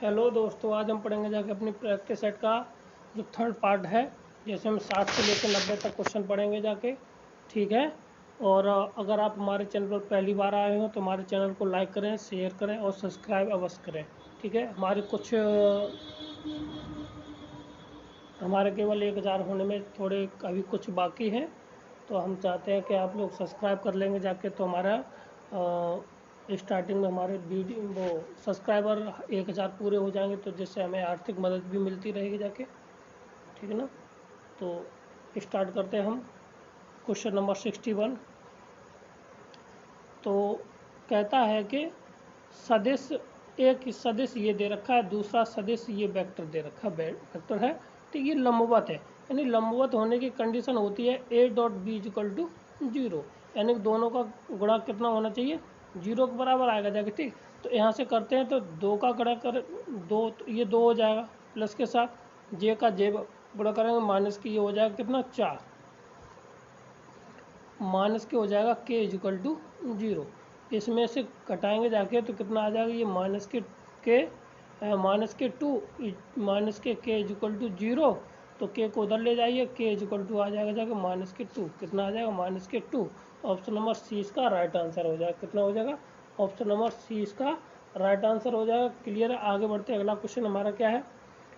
Hello दोस्तों, आज हम पढ़ेंगे जाके अपनी प्रैक्टिस सेट का जो थर्ड पार्ट है। जैसे हम 60 से लेकर 90 तक क्वेश्चन पढ़ेंगे जाके, ठीक है। और अगर आप हमारे चैनल पर पहली बार आए हो तो हमारे चैनल को लाइक करें, शेयर करें और सब्सक्राइब अवश्य करें, ठीक है। हमारे केवल 1000 होने में थोड़े अभी कुछ बाकी हैं, तो हम चाहते हैं कि आप लोग सब्सक्राइब कर लेंगे जाके, तो हमारा स्टार्टिंग में हमारे वीडियो वो सब्सक्राइबर 1000 पूरे हो जाएंगे, तो जिससे हमें आर्थिक मदद भी मिलती रहेगी जाके, ठीक है ना। तो स्टार्ट करते हैं हम। Question number 61। तो कहता है कि सदिश, एक सदिश ये दे रखा है, दूसरा सदिश ये वेक्टर दे रखा है, वेक्टर है, तो ये लंबवत है। यानी लंबवत होने की कंडीशन होती है a dot B equal to 0, यानी दोनों का गुणा कितना होना चाहिए, 0 के बराबर आएगा जाके, ठीक। तो यहाँ से करते हैं तो 2 का गुणा कर 2, तो ये 2 हो जाएगा, प्लस के साथ जे का जे गुणा करेंगे, माइनस की ये हो जाएगा कितना 4, माइनस के हो जाएगा के इक्वल टू 0। इसमें से घटाएंगे जाके तो कितना आ जाएगा, ये माइनस के टू, माइनस के इक्वल टू 0, तो के को उधर ले जाइए, के इक्वल टू आ जाएगा जाके माइनस के 2, कितना आ जाएगा माइनस के 2। ऑप्शन नंबर सी इसका राइट आंसर हो जाएगा, कितना हो जाएगा, ऑप्शन नंबर सी इसका राइट आंसर हो जाएगा। क्लियर है। आगे बढ़ते हैं। अगला क्वेश्चन हमारा क्या है,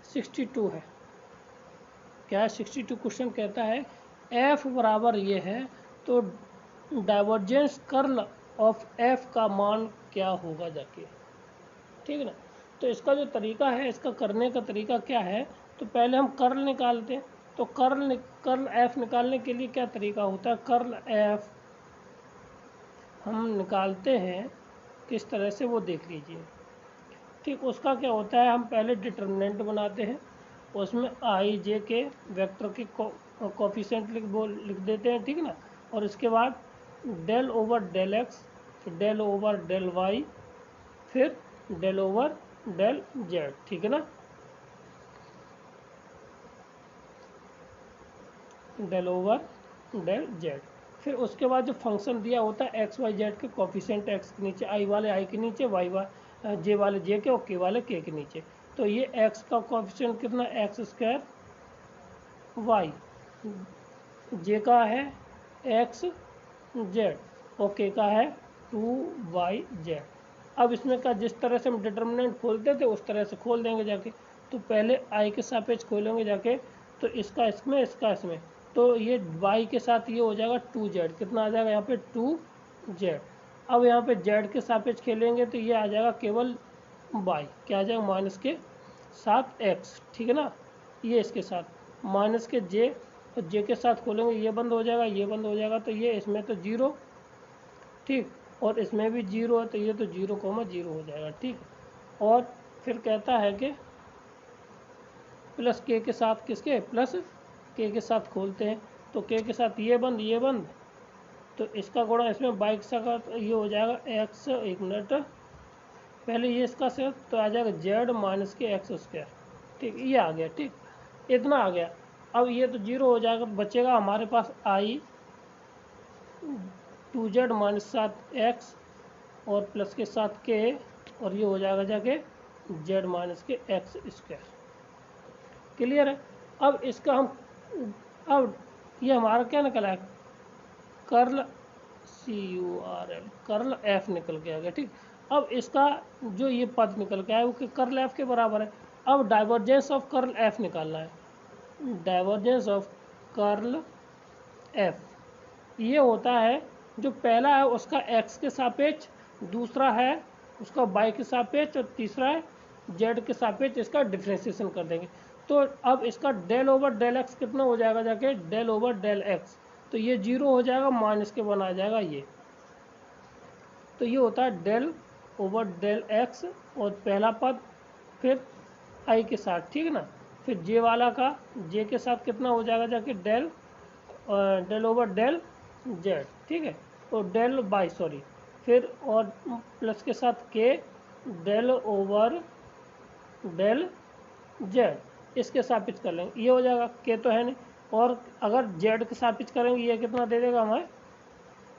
62 है। क्या है 62 क्वेश्चन कहता है एफ बराबर ये है, तो डाइवर्जेंस कर्ल ऑफ एफ का मान क्या होगा जाके, ठीक है ना। तो इसका जो तरीका है, इसका करने का तरीका क्या है, तो पहले हम कर्ल निकालते हैं। तो कर्ल एफ निकालने के लिए क्या तरीका होता है, कर्ल एफ हम निकालते हैं किस तरह से वो देख लीजिए, ठीक। उसका क्या होता है, हम पहले डिटर्मिनेंट बनाते हैं, उसमें आई जे के वेक्टर के कोफिशिएंट लिख देते हैं, ठीक है ना। और इसके बाद डेल ओवर डेल एक्स, फिर डेल ओवर डेल वाई, फिर डेल ओवर डेल जेड, ठीक है ना, डेल ओवर डेल जेड। फिर उसके बाद जो फंक्शन दिया होता है एक्स वाई जेड के कोफिशिएंट एक्स के नीचे, आई वाले आई के नीचे, जे वाले जे के और के वाले के नीचे। तो ये एक्स का कोफिशिएंट कितना, एक्स स्क्वायर वाई, जे का है एक्स जेड और के का है 2y/z। अब इसमें का जिस तरह से हम डिटर्मिनेंट खोलते थे उस तरह से खोल देंगे जाके। तो पहले i के सापेक्ष खोलेंगे जाके, तो इसका इसमें इसका इसमें, तो ये y के साथ ये हो जाएगा 2z, कितना आ जाएगा यहाँ पे 2z। अब यहाँ पे z के सापेक्ष खेलेंगे तो ये आ जाएगा केवल y, क्या आ जाएगा माइनस के साथ x, ठीक है ना। ये इसके साथ माइनस के j, और जे के साथ खोलेंगे ये बंद हो जाएगा, ये बंद हो जाएगा, तो ये इसमें तो 0, ठीक, और इसमें भी 0 है, तो ये तो 0,0 हो जाएगा, ठीक। और फिर कहता है कि प्लस के साथ, किसके प्लस के साथ खोलते हैं, तो के के साथ ये बंद, तो इसका गुणा इसमें बाई के साथ ये हो जाएगा एक्स, एक मिनट, पहले ये इसका से तो आ जाएगा जेड माइनस के एक्स स्क्वायर, ठीक, ये आ गया, ठीक, इतना आ गया। अब ये तो 0 हो जाएगा, बचेगा हमारे पास आई 2z माइनस 7x और प्लस के साथ के, और ये हो जाएगा जाके z माइनस के एक्स स्क्वायर। क्लियर है। अब इसका हम, अब ये हमारा क्या निकला है, कर्ल CURL, कर्ल एफ निकल के आ गया, ठीक। अब इसका जो ये पद निकल के आया वो कर्ल एफ के बराबर है। अब डाइवर्जेंस ऑफ कर्ल एफ निकालना है, डाइवर्जेंस ऑफ कर्ल एफ ये होता है जो पहला है उसका x के सापेक्ष, दूसरा है उसका y के सापेक्ष, और तीसरा है z के सापेक्ष, इसका डिफ्रेंशिएशन कर देंगे। तो अब इसका डेल ओवर डेल x कितना हो जाएगा जाके, डेल ओवर डेल x, तो ये 0 हो जाएगा, माइनस के 1 आ जाएगा ये, तो ये होता है डेल ओवर डेल x और पहला पद, फिर i के साथ, ठीक है ना, फिर j वाला का j के साथ कितना हो जाएगा जाके डेल ओवर डेल जेड, ठीक है, तो डेल बाई सॉरी, फिर और प्लस के साथ के डेल ओवर डेल जेड, इसके सापेक्ष कर लेंगे, ये हो जाएगा, के तो है नहीं, और अगर जेड के सापेक्ष करेंगे ये कितना दे देगा हमें,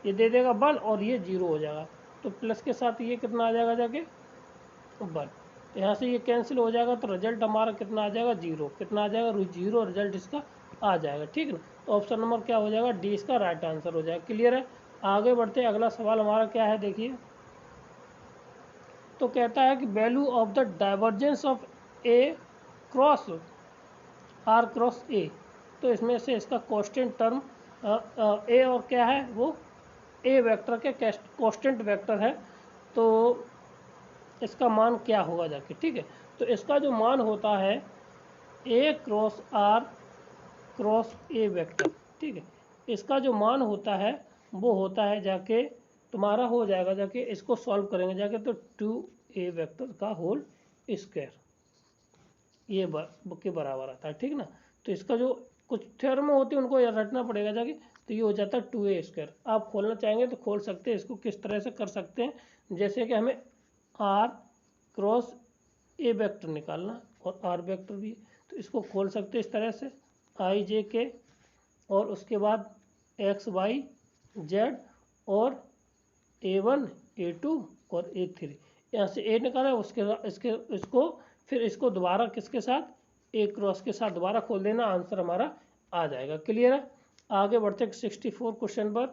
ये दे देगा 1 और ये 0 हो जाएगा, तो प्लस के साथ ये कितना आ जाएगा जाके 1, तो यहाँ से ये कैंसिल हो जाएगा, तो रिजल्ट हमारा कितना आ जाएगा, 0। कितना आ जाएगा, 0 रिजल्ट इसका आ जाएगा। ठीक है ना, तो ऑप्शन नंबर क्या हो जाएगा, डी इसका राइट आंसर हो जाएगा। क्लियर है। आगे बढ़ते हैं, अगला सवाल हमारा क्या है देखिए। तो कहता है कि value of the divergence of A cross R cross A. तो इसमें से इसका कांस्टेंट टर्म ए और क्या है, वो ए वेक्टर के कांस्टेंट वेक्टर है। तो इसका मान क्या होगा जाके। ठीक है, तो इसका जो मान होता है A cross R cross A vector. ठीक है, इसका जो मान होता है वो होता है जाके तुम्हारा हो जाएगा जाके, इसको सॉल्व करेंगे जाके तो 2a वेक्टर का होल स्क्वायर ये के बराबर आता है। ठीक ना, तो इसका जो कुछ थ्योरम होती है उनको रटना पड़ेगा जाके, तो ये हो जाता है 2a स्क्वायर। आप खोलना चाहेंगे तो खोल सकते हैं, इसको किस तरह से कर सकते हैं, जैसे कि हमें r क्रॉस ए वेक्टर निकालना और r वेक्टर भी, तो इसको खोल सकते हैं इस तरह से i j k और उसके बाद x y z और a1 a2 और a3। यहाँ से a निकाला, इसको फिर इसको दोबारा किसके साथ, a क्रॉस के साथ दोबारा खोल देना, आंसर हमारा आ जाएगा। क्लियर है। आगे बढ़ते 64 क्वेश्चन पर।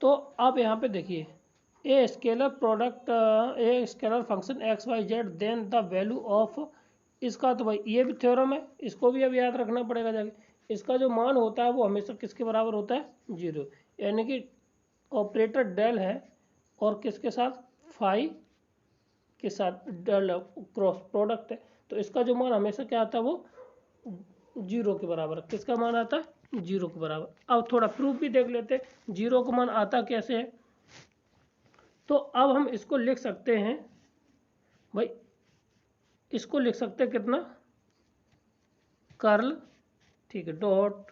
तो अब यहाँ पे देखिए, A scalar product A scalar function X Y Z then the value of इसका, तो भाई ये भी थ्योरम है, इसको भी अब याद रखना पड़ेगा जाके। इसका जो मान होता है वो हमेशा किसके बराबर होता है, 0। यानी कि ऑपरेटर डेल है और किसके साथ, फाई के साथ डेल क्रॉस प्रोडक्ट है, तो इसका जो मान हमेशा क्या आता है, वो 0 के बराबर। किसका मान आता है, 0 के बराबर। अब थोड़ा प्रूफ भी देख लेते, 0 का मान आता कैसे है। तो अब हम इसको लिख सकते हैं भाई, इसको लिख सकते हैं कितना, कर्ल, ठीक है, डॉट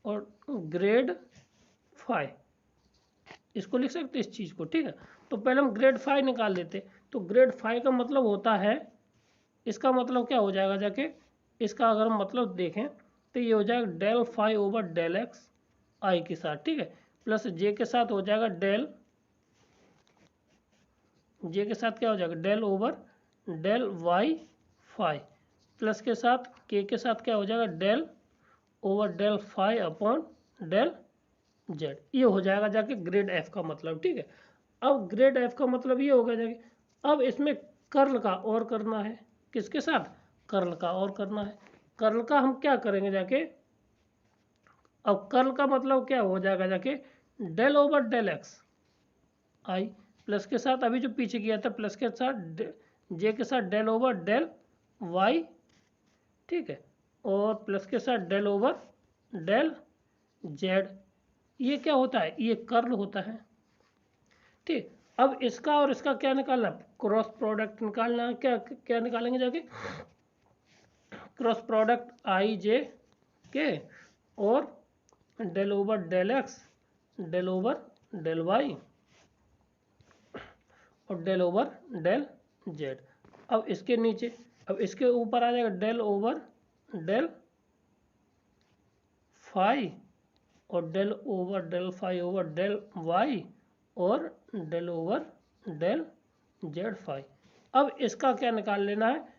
और ग्रेड फाई, इसको लिख सकते हैं इस चीज़ को। ठीक है, तो पहले हम ग्रेड फाई निकाल लेते। तो ग्रेड फाई का मतलब होता है, इसका मतलब क्या हो जाएगा जाके, इसका अगर हम मतलब देखें तो ये हो जाएगा del phi over del x i के साथ। ठीक है, प्लस जे के साथ हो जाएगा डेल, जे के साथ क्या हो जाएगा, del over del Y phi, plus के साथ के साथ क्या हो जाएगा, del over del phi upon del Z. ये हो जाएगा जाके ग्रेड एफ का मतलब। ठीक है, अब ग्रेड एफ का मतलब ये होगा जाके, अब इसमें कर्ल का और करना है, किसके साथ, कर्ल का और करना है। कर्ल का हम क्या करेंगे जाके, अब कर्ल का मतलब क्या हो जाएगा जाके, डेल ओवर डेल एक्स आई, प्लस के साथ अभी जो पीछे किया था प्लस के साथ जे के साथ डेल ओवर डेल वाई, ठीक है, और प्लस के साथ डेल ओवर डेल जेड। ये क्या होता है, ये कर्ल होता है। ठीक, अब इसका और इसका क्या निकालना, क्रॉस प्रोडक्ट निकालना है। क्या क्या निकालेंगे जाके, cross product I j k और del over del x, del over del y और डेल ओवर डेल जेड। अब इसके नीचे, अब इसके ऊपर आ जाएगा डेल ओवर डेल फाई और del over del phi over del y और del over del z phi. अब इसका क्या निकाल लेना है,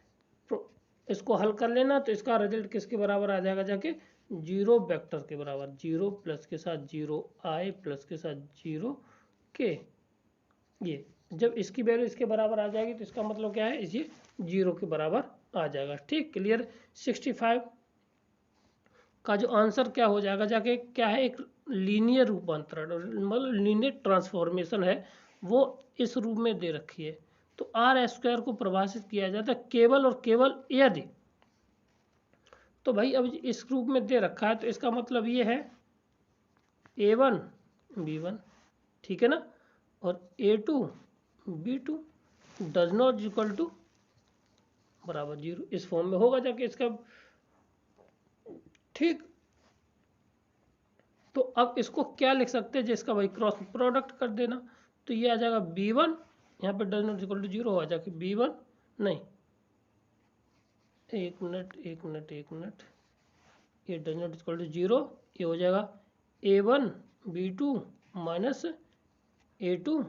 इसको हल कर लेना, तो इसका रिजल्ट किसके बराबर आ जाएगा जाके, 0 वेक्टर के बराबर। 0 प्लस के साथ 0 आई प्लस के साथ 0 के, ये जब इसकी वैल्यू इसके बराबर आ जाएगी तो इसका मतलब क्या है, ये 0 के बराबर आ जाएगा। ठीक, क्लियर। 65 का जो आंसर क्या हो जाएगा जाके, क्या है, एक लीनियर रूपांतरण मतलब लीनियर ट्रांसफॉर्मेशन है, वो इस रूप में दे रखी है। तो आर स्क्वायर को परिभाषित किया जाता है केवल और केवल यदि, तो भाई अब इस रूप में दे रखा है तो इसका मतलब ये है a1 b1, ठीक है ना, और a2 b2 does not equal to बराबर 0, इस फॉर्म में होगा जाके इसका। ठीक, तो अब इसको क्या लिख सकते हैं, जिसका भाई क्रॉस प्रोडक्ट कर देना, तो ये आ जाएगा b1, यहाँ पे डज नॉट इक्वल टू 0 हो जाएगा b1, नहीं एक मिनट, ये डज नॉट इक्वल टू 0, ये हो जाएगा a1 b2 minus a2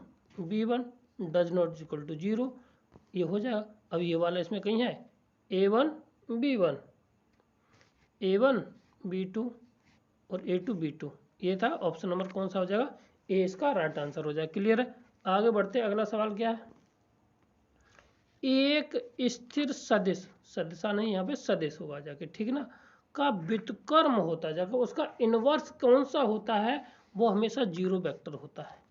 b1 does not equal to 0। ये हो जाएगा। अब ये वाला इसमें कहीं है A1 B1, A1 B2 और A2 B2, ये था ऑप्शन नंबर कौन सा हो जाएगा, ए इसका राइट आंसर हो जाएगा। क्लियर है। आगे बढ़ते हैं, अगला सवाल क्या है, एक स्थिर सदिश, सदिशा नहीं यहाँ पे सदिश होगा जाके, ठीक है ना, का व्युत्क्रम होता है जाकर उसका इनवर्स कौन सा होता है, वो हमेशा जीरो वेक्टर होता है।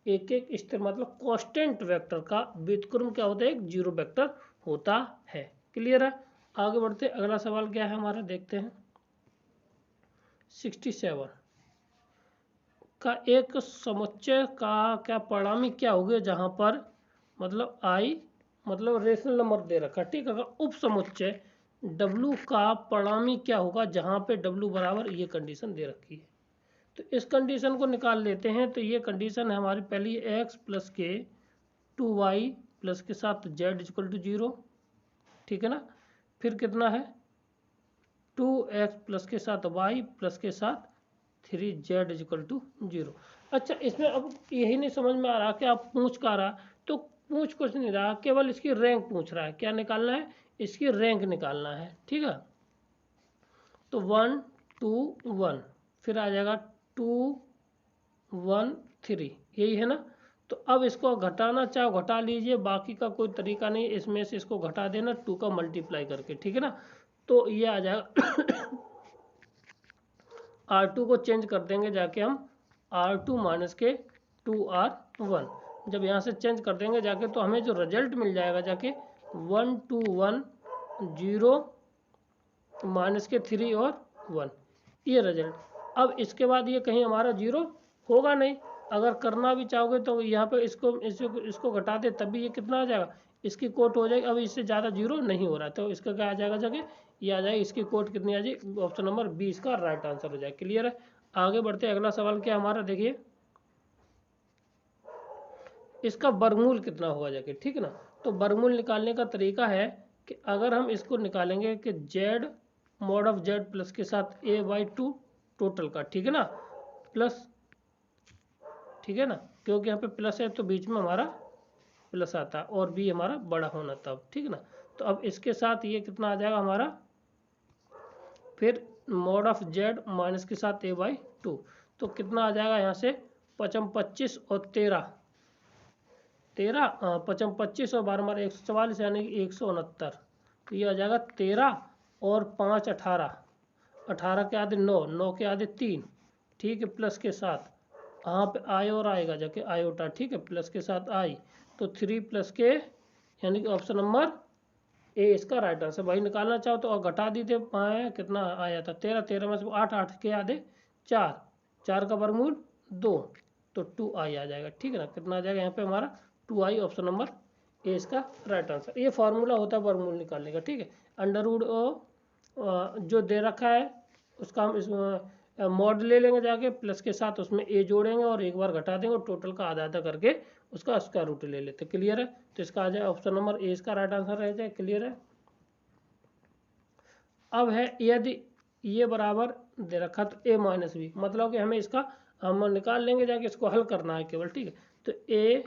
एक एक स्थिर मतलब कांस्टेंट वेक्टर का व्युत्क्रम क्या होता है, एक जीरो वेक्टर होता है। क्लियर है। आगे बढ़ते अगला सवाल क्या है हमारा, देखते हैं 67 का एक समुच्चय का क्या परिणामी क्या होगा, जहां पर मतलब आई मतलब रेशनल नंबर दे रखा, ठीक है। अगर उप समुच्चय W का परिणामी क्या होगा, जहां पे W बराबर ये कंडीशन दे रखी है, तो इस कंडीशन को निकाल लेते हैं। तो ये कंडीशन है हमारी पहली x प्लस के 2y प्लस के साथ z इक्वल टू 0, ठीक है ना। फिर कितना है 2x प्लस के साथ y प्लस के साथ 3z इक्वल टू 0। अच्छा, इसमें अब यही नहीं समझ में आ रहा कि आप पूछ का रहा, तो पूछ कुछ नहीं रहा, केवल इसकी रैंक पूछ रहा है। क्या निकालना है, इसकी रैंक निकालना है, ठीक है। तो 1 2 1, फिर आ जाएगा 2 1 3, यही है ना। तो अब इसको घटाना चाहो घटा लीजिए, बाकी का कोई तरीका नहीं, इसमें से इसको घटा देना 2 का मल्टीप्लाई करके, ठीक है ना। तो ये आ जाएगा R2 को चेंज कर देंगे जाके हम R2 माइनस के 2R1, जब यहाँ से चेंज कर देंगे जाके तो हमें जो रिजल्ट मिल जाएगा जाके 1 2 1 0 माइनस के 3 और 1, ये रिजल्ट। अब इसके बाद ये कहीं हमारा 0 होगा नहीं, अगर करना भी चाहोगे तो यहाँ पे इसको घटा दे तब भी ये कितना आ जाएगा, इसकी कोट हो जाएगी। अब इससे ज़्यादा 0 नहीं हो रहा, तो इसका क्या आ जाएगा जाके, ये आ जाएगी इसकी कोट कितनी आ जाएगी, ऑप्शन नंबर 20 का राइट आंसर हो जाएगा। क्लियर है। आगे बढ़ते अगला सवाल क्या हमारा, देखिए इसका वर्गमूल कितना होगा जाके, ठीक है ना। तो वर्गमूल निकालने का तरीका है कि अगर हम इसको निकालेंगे कि z mod of z plus के साथ a/2 टोटल का, ठीक है ना, प्लस, ठीक है ना, क्योंकि यहाँ पे प्लस है तो बीच में हमारा प्लस आता है और भी हमारा बड़ा होना तब, ठीक है ना। तो अब इसके साथ ये कितना आ जाएगा हमारा, फिर मॉड ऑफ z माइनस के साथ a/2, तो कितना आ जाएगा यहाँ से 5 25 और 13 5 25 और 12 मारे 144 यानी कि 169, तो ये आ जाएगा 13 और 5 18, 18 के आधे 9, 9 के आधे 3, ठीक है, प्लस के साथ यहाँ पे आई और आएगा जाके आयोटा, ठीक है, प्लस के साथ आई, तो 3 प्लस के यानी कि ऑप्शन नंबर ए इसका राइट आंसर। भाई निकालना चाहो तो और घटा दीजिए, कितना आया था 13, 13 में से 8, 8 के आधे 4, 4 का वर्गमूल 2, तो 2i आ जाएगा, ठीक है ना। कितना आ जाएगा यहाँ पे हमारा 2i, ऑप्शन नंबर ए इसका राइट आंसर। ये फार्मूला होता है वर्गमूल निकालने का, ठीक है। अंडर रूट जो दे रखा है उसका हम इस मॉड ले लेंगे जाके, प्लस के साथ उसमें ए जोड़ेंगे और एक बार घटा देंगे और टोटल का आधा आधा करके उसका स्क्वायर रूट ले लेते। क्लियर है। तो इसका आ जाए ऑप्शन नंबर ए इसका राइट आंसर रह जाए। क्लियर है। अब है यदि ये बराबर दे रखा तो ए माइनस बी, मतलब कि हमें इसका हम निकाल लेंगे जाके, इसको हल करना है केवल, ठीक है। तो ए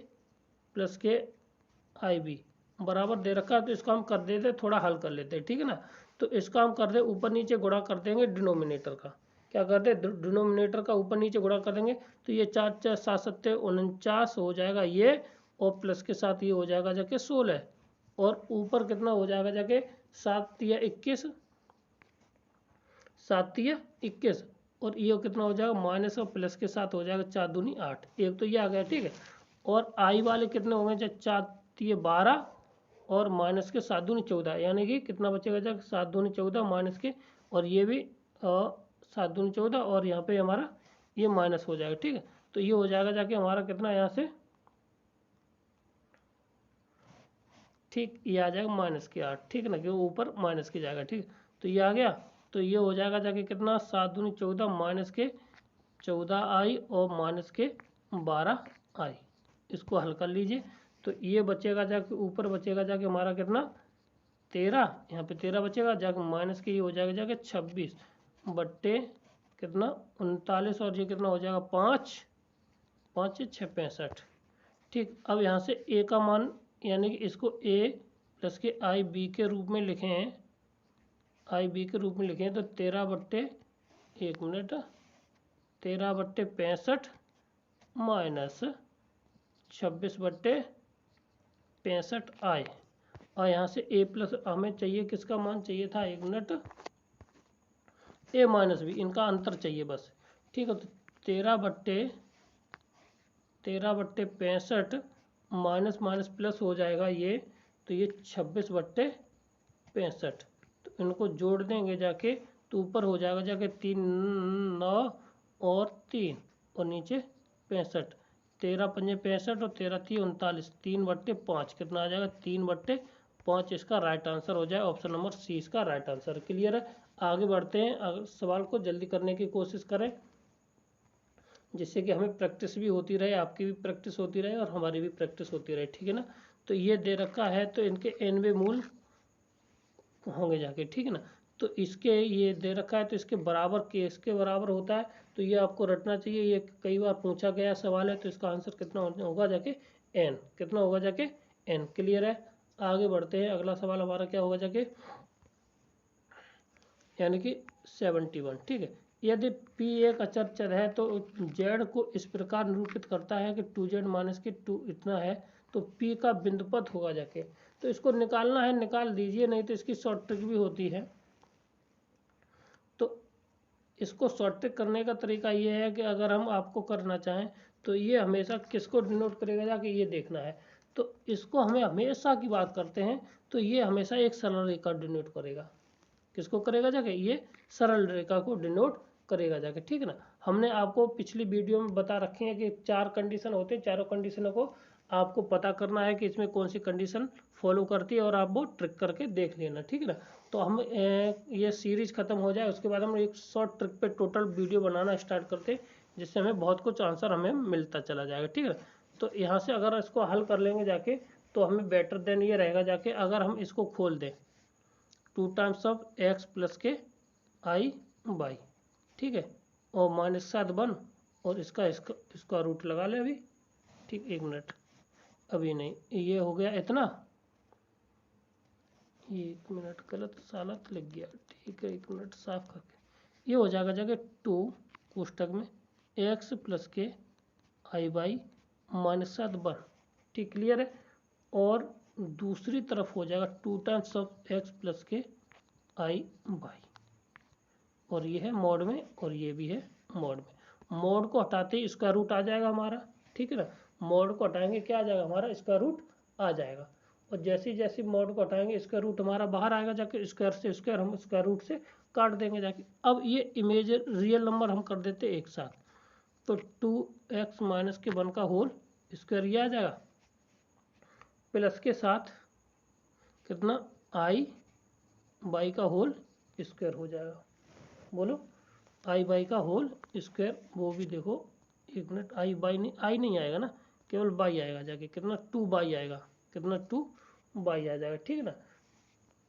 प्लस के आई बी बराबर दे रखा है, तो इसको हम कर देते थोड़ा हल कर लेते हैं, ठीक है ना। तो इसका हम कर दे ऊपर नीचे गुणा कर देंगे डिनोमिनेटर का, क्या करते हैं डिनोमिनेटर का ऊपर नीचे गुणा कर देंगे, तो ये 4 4 7 7 49 हो जाएगा ये, और प्लस के साथ ये हो जाएगा जाके 16, और ऊपर कितना हो जाएगा जाके 7 या 21, 7 या 21, और ये कितना हो जाएगा माइनस और प्लस के साथ हो जाएगा 4 दूनी 8, एक तो ये आ गया, ठीक है। और आई वाले कितने होंगे 4 ये 12 और माइनस के 7 दूनी 14, यानी कि कितना बचेगा जाके 7 दूनी 14 माइनस के, और ये भी 7 दूनी 14, और यहाँ पे हमारा ये माइनस हो जाएगा, ठीक है। तो ये हो जाएगा जाके हमारा कितना यहाँ से, ठीक, ये आ जाएगा माइनस के 8, ठीक है ना, क्योंकि ऊपर माइनस के जाएगा, ठीक। तो ये आ गया, तो ये हो जाएगा जाके कितना 7 दूनी 14 माइनस के 14 आई और माइनस के 12 आई, इसको हल कर लीजिए। तो ये बचेगा जाके ऊपर बचेगा जाके हमारा कितना 13, यहाँ पे 13 बचेगा जाके माइनस के ये हो जाएगा जाके 26 बट्टे कितना 39, और ये कितना हो जाएगा 5 5 6 65, ठीक। अब यहाँ से ए का मान यानी कि इसको a प्लस के आई बी के रूप में लिखे हैं, आई बी के रूप में लिखे हैं, तो 13/65 माइनस 26/65 आई, और यहाँ से a प्लस हमें चाहिए, किसका मान चाहिए था, 1 मिनट, a माइनस b, इनका अंतर चाहिए बस, ठीक है। तो 13/65 माइनस माइनस प्लस हो जाएगा ये, तो ये 26/65, तो इनको जोड़ देंगे जाके, तो ऊपर हो जाएगा जाके 3 9 और 3 और नीचे 65, 13×5 = 65 और 13×3 = 39, 3/5 कितना आ जाएगा, 3/5 इसका राइट आंसर हो जाए, ऑप्शन नंबर सी इसका राइट आंसर। क्लियर है। आगे बढ़ते हैं, अगर सवाल को जल्दी करने की कोशिश करें, जिससे कि हमें प्रैक्टिस भी होती रहे, आपकी भी प्रैक्टिस होती रहे और हमारी भी प्रैक्टिस होती रहे, ठीक है ना। तो ये दे रखा है, तो इनके nवें मूल होंगे जाके, ठीक है ना। तो इसके ये दे रखा है, तो इसके बराबर के इसके बराबर होता है, तो ये आपको रटना चाहिए, ये कई बार पूछा गया सवाल है। तो इसका आंसर कितना होगा जाके, n, कितना होगा जाके, n। क्लियर है। आगे बढ़ते हैं, अगला सवाल हमारा क्या होगा जाके, यानी कि 71, ठीक है। यदि p एक अचर चर है तो z को इस प्रकार निरूपित करता है कि 2z माइनस के 2 इतना है, तो p का बिंदुपथ होगा जाके। तो इसको निकालना है, निकाल दीजिए, नहीं तो इसकी शॉर्ट ट्रिक भी होती है। तो इसको शॉर्ट ट्रिक करने का तरीका ये है कि अगर हम आपको करना चाहें, तो ये हमेशा किसको डिनोट करेगा जाके, ये देखना है। तो इसको हमें हमेशा की बात करते हैं, तो ये हमेशा एक सरल रेखा डिनोट करेगा, किसको करेगा जाके, ये सरल रेखा को डिनोट करेगा जाके, ठीक है ना। हमने आपको पिछली वीडियो में बता रखे हैं कि 4 कंडीशन होते हैं, चारों कंडीशनों को आपको पता करना है कि इसमें कौन सी कंडीशन फॉलो करती है, और आप वो ट्रिक करके देख लेना, ठीक है ना। तो हम ये सीरीज खत्म हो जाए, उसके बाद हम एक शॉर्ट ट्रिक पे टोटल वीडियो बनाना स्टार्ट करते हैं, जिससे हमें बहुत कुछ आंसर हमें मिलता चला जाएगा, ठीक है ना। तो यहाँ से अगर इसको हल कर लेंगे जाके, तो हमें बेटर देन ये रहेगा जाके, अगर हम इसको खोल दें, 2 टाइम्स ऑफ x प्लस के आई बाई, ठीक है, और -7 और इसका रूट लगा ले अभी, ठीक, 1 मिनट, अभी नहीं, ये हो गया इतना, 1 मिनट, गलत सालत लग गया, ठीक है, 1 मिनट साफ करके, ये हो जाएगा जाके 2 कोष्टक में x प्लस के आई बाई -7, ठीक, क्लियर है। और दूसरी तरफ हो जाएगा 2 टाइम्स ऑफ x प्लस के आई बाई, और ये है मॉड में और ये भी है मॉड में। मॉड को हटाते ही इसका रूट आ जाएगा हमारा, ठीक है ना। मॉड को हटाएंगे, क्या आ जाएगा हमारा, इसका रूट आ जाएगा, और जैसे जैसे मॉड को हटाएंगे इसका रूट हमारा बाहर आएगा जाके, स्क्वायर से स्क्वायर हम इसका रूट से काट देंगे जाके। अब ये इमेज रियल नंबर हम कर देते एक साथ, तो 2x माइनस के 1 का होल स्क्वायर ये आ जाएगा, प्लस के साथ कितना, आई बाई का होल स्क्वायर हो जाएगा, बोलो, आई बाई का होल स्क्वायर, वो भी देखो, 1 मिनट, आई नहीं आएगा ना, केवल बाई आएगा जाके, कितना, 2 बाई आएगा, कितना, 2 बाई आ जाएगा, ठीक है ना,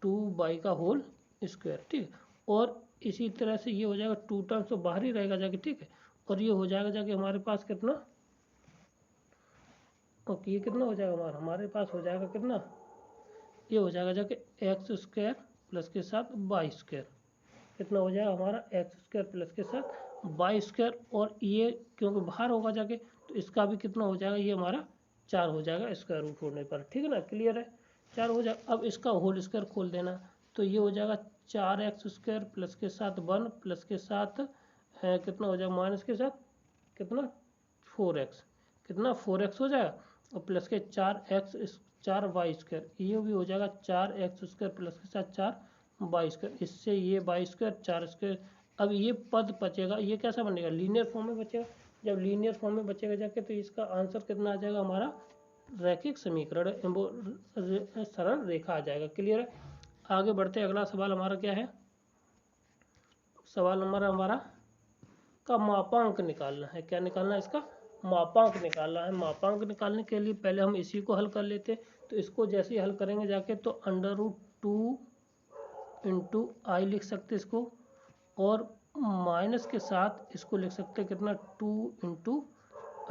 2 बाई का होल स्क्वायर, ठीक है। और इसी तरह से ये हो जाएगा, 2 टर्म्स तो बाहर ही रहेगा जाके, ठीक है, और ये हो जाएगा जाके हमारे पास कितना, ओके, ये कितना हो जाएगा हमारे पास हो जाएगा कितना, ये हो जाएगा जाके एक्स स्क्वायर प्लस के साथ वाई स्क्वायर, कितना हो जाएगा हमारा, एक्स स्क्वायर प्लस के साथ वाई स्क्वायर, और ये क्योंकि बाहर होगा जाके, तो इसका भी कितना हो जाएगा, ये हमारा 4 हो जाएगा स्क्वायर रूट होने पर, ठीक है ना, क्लियर है, 4 हो जाएगा। अब इसका होल स्क्वायर खोल देना, तो ये हो जाएगा 4x स्क्वायर प्लस के साथ 1 प्लस के साथ कितना हो जाएगा, माइनस के साथ कितना, 4x, कितना 4x हो जाएगा, और प्लस के 4y स्क्वायर, ये भी हो जाएगा 4x स्क्वायर प्लस के साथ 4y स्क्वायर, इससे ये y स्क्वायर 4 स्क्वायर। अब ये पद बचेगा, ये कैसा बनेगा, लीनियर फॉर्म में बचेगा, जब लीनियर फॉर्म में बचेगा जाके, तो इसका आंसर कितना आ जाएगा हमारा, रैखिक समीकरण, सरल रेखा आ जाएगा, क्लियर है। आगे बढ़ते, अगला सवाल हमारा क्या है, सवाल नंबर हमारा का मापांक निकालना है, क्या निकालना है, इसका मापांक निकालना है। मापांक निकालने के लिए पहले हम इसी को हल कर लेते हैं, तो इसको जैसे ही हल करेंगे जाके, तो √2 इंटू आई लिख सकते इसको, और माइनस के साथ इसको लिख सकते कितना, 2 इंटू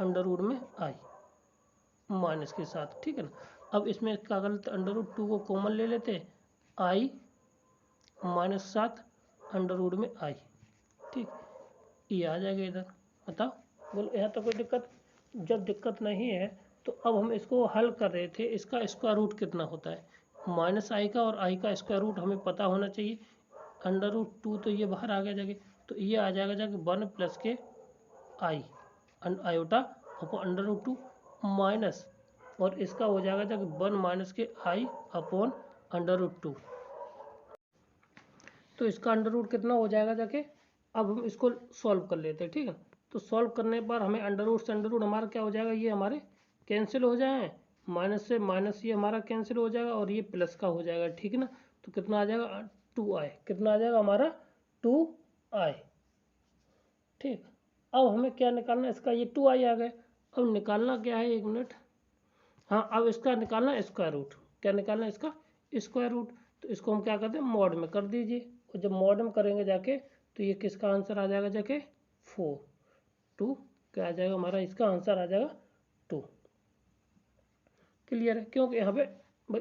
अंडर रूट में आई माइनस के साथ, ठीक है ना। अब इसमें क्या कर लेते, अंडर रूट 2 को कॉमन ले लेते, आई -7 अंडर रूट में आई, ठीक, ये आ जाएगा इधर। बताओ, बोलो यहाँ तो कोई दिक्कत? जब दिक्कत नहीं है तो अब हम इसको हल कर रहे थे, इसका स्क्वायर रूट कितना होता है, -i का और i का स्क्वायर रूट हमें पता होना चाहिए। अंडर रूट 2 तो ये बाहर आ गया जाके, तो ये आ जाएगा जाके 1 प्लस के i iota upon under root 2 minus, और इसका हो जाएगा जाके 1 माइनस के आई अपॉन अंडर रूट 2। तो इसका अंडर रूट कितना हो जाएगा जाके, अब हम इसको सॉल्व कर लेते हैं, ठीक है। तो सॉल्व करने पर हमें अंडर रूट से अंडर रूट हमारा क्या हो जाएगा, ये हमारे कैंसिल हो जाए, माइनस से माइनस ये हमारा कैंसिल हो जाएगा और ये प्लस का हो जाएगा, ठीक है ना। तो कितना आ जाएगा 2i, कितना आ जाएगा हमारा 2i, ठीक। अब हमें क्या निकालना है, इसका ये 2i आ गए, अब निकालना क्या है, 1 मिनट, हाँ अब इसका निकालना है स्क्वायर रूट, क्या निकालना है इसका स्क्वायर रूट। तो इसको हम क्या करते हैं, मॉड में कर दीजिए, और जब मॉड में करेंगे जाके तो ये किसका आंसर आ जाएगा जाके 4, 2 क्या आ जाएगा हमारा, इसका आंसर आ जाएगा 2। क्लियर है, क्योंकि यहाँ पे भाई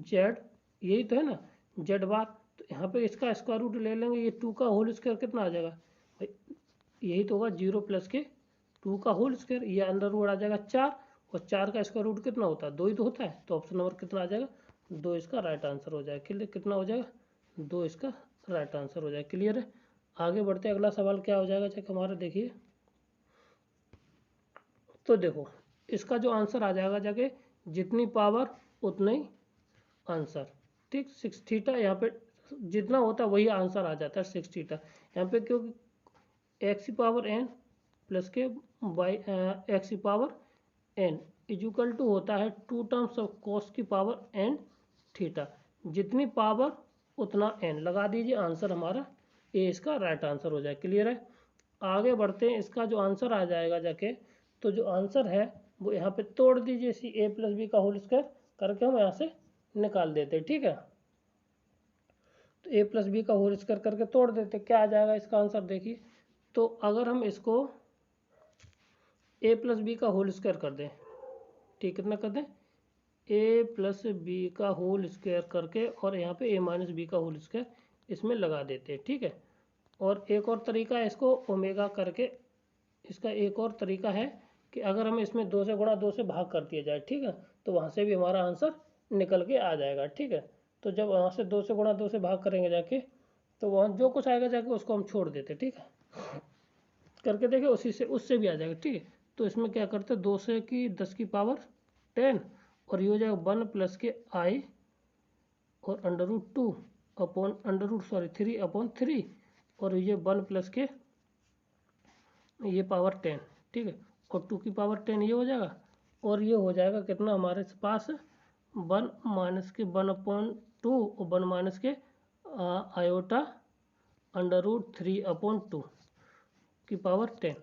जेड यही तो है ना, जेड बार, तो यहाँ पे इसका स्क्वायर रूट ले लेंगे, ये 2 का होल स्क्वायर कितना आ जाएगा भाई, यही तो होगा 0 प्लस के 2 का होल स्क्वायर, ये अंडर रूट आ जाएगा 4, और 4 का स्क्वायर रूट कितना होता है, 2 ही तो होता है। तो ऑप्शन नंबर कितना आ जाएगा, 2 इसका राइट आंसर हो जाएगा। क्लियर, कितना हो जाएगा, 2 इसका राइट आंसर हो जाएगा। क्लियर है, आगे बढ़ते हैं, अगला सवाल क्या हो जाएगा चेक हमारा, देखिए। तो देखो इसका जो आंसर आ जाएगा जाके, जितनी पावर उतना ही आंसर, ठीक। 6 थीटा यहाँ पे जितना होता है वही आंसर आ जाता है 6 थीटा यहाँ पे, क्योंकि एक्स की पावर एन प्लस के बाई एक्स की पावर एन इजुकल टू होता है 2 टर्म्स ऑफ कॉस की पावर एन थीटा, जितनी पावर उतना एन लगा दीजिए, आंसर हमारा ए इसका राइट आंसर हो जाए। क्लियर है, आगे बढ़ते हैं, इसका जो आंसर आ जाएगा जाके, तो जो आंसर है वो यहाँ पे तोड़ दीजिए, इसी a प्लस बी का होल स्क्वायर करके हम यहाँ से निकाल देते हैं, ठीक है। तो a प्लस बी का होल स्क्वायर करके तोड़ देते, क्या आ जाएगा इसका आंसर, देखिए। तो अगर हम इसको a प्लस बी का होल स्क्वायर कर दें, ठीक, कितना कर दें, a प्लस बी का होल स्क्वायर करके, और यहाँ पे a माइनस बी का होल स्क्वायर इसमें लगा देते हैं, ठीक है। और एक और तरीका है इसको ओमेगा करके, इसका एक और तरीका है कि अगर हम इसमें 2 से गुणा 2 से भाग कर दिया जाए, ठीक है, तो वहाँ से भी हमारा आंसर निकल के आ जाएगा, ठीक है। तो जब वहाँ से 2 से गुणा 2 से भाग करेंगे जाके, तो वहाँ जो कुछ आएगा जाके उसको हम छोड़ देते, ठीक है, करके देखें, उसी से उससे भी आ जाएगा, ठीक है। तो इसमें क्या करते हैं, 2 से की 10 की पावर 10, और ये हो जाएगा 1 प्लस के आई और under root 2 upon under root 3 upon 3, और ये 1 प्लस के ये पावर 10, ठीक है, और 2 की पावर 10 ये हो जाएगा, और ये हो जाएगा कितना हमारे पास 1 माइनस के 1 अपॉन 2 और 1 माइनस के आयोटा अंडर रूट 3 अपॉन 2 की पावर 10।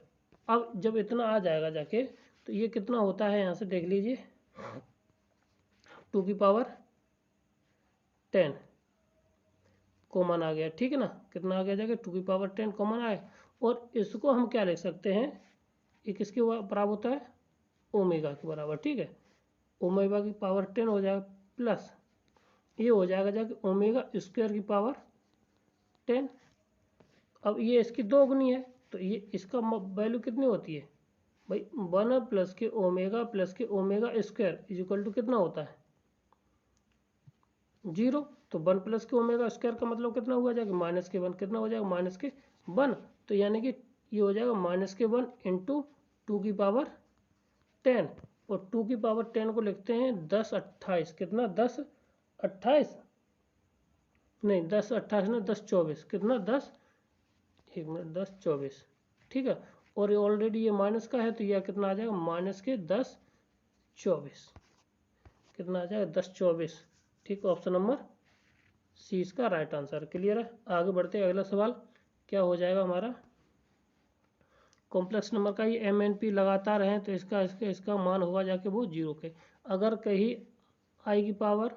अब जब इतना आ जाएगा जाके, तो ये कितना होता है, यहाँ से देख लीजिए, 2 की पावर 10 कॉमन आ गया, ठीक है ना, कितना आ गया जाके 2 की पावर 10 कॉमन आए, और इसको हम क्या लिख सकते हैं, ये किसके बराबर होता है, ओमेगा के बराबर, ठीक है, ओमेगा की पावर 10 हो जाएगा, प्लस ये हो जाएगा जाके ओमेगा स्क्वायर की पावर 10। अब ये इसकी 2 गुनी है, तो ये इसका वैल्यू कितनी होती है भाई, 1 प्लस के omega square is equal to कितना होता है 0। तो 1 प्लस के ओमेगा स्क्वायर का मतलब कितना हुआ जाएगा, माइनस के 1, कितना हो जाएगा माइनस के 1, तो यानी कि ये हो जाएगा माइनस के 1 इंटू 2 की पावर 10, और 2 की पावर 10 को लिखते हैं 10 28, कितना 10 28 नहीं 10 28 ना 10 24, कितना 10 1 मिनट 10 24, ठीक है, और ये ऑलरेडी ये माइनस का है, तो यह कितना आ जाएगा माइनस के 10 24, कितना आ जाएगा 10 24, ठीक, ऑप्शन नंबर सी इसका राइट आंसर। क्लियर है, आगे बढ़ते हैं, अगला सवाल क्या हो जाएगा हमारा, कॉम्प्लेक्स नंबर का ये एम एन पी लगातार हैं, तो इसका मान होगा जाके वो 0 के, अगर कहीं आई की पावर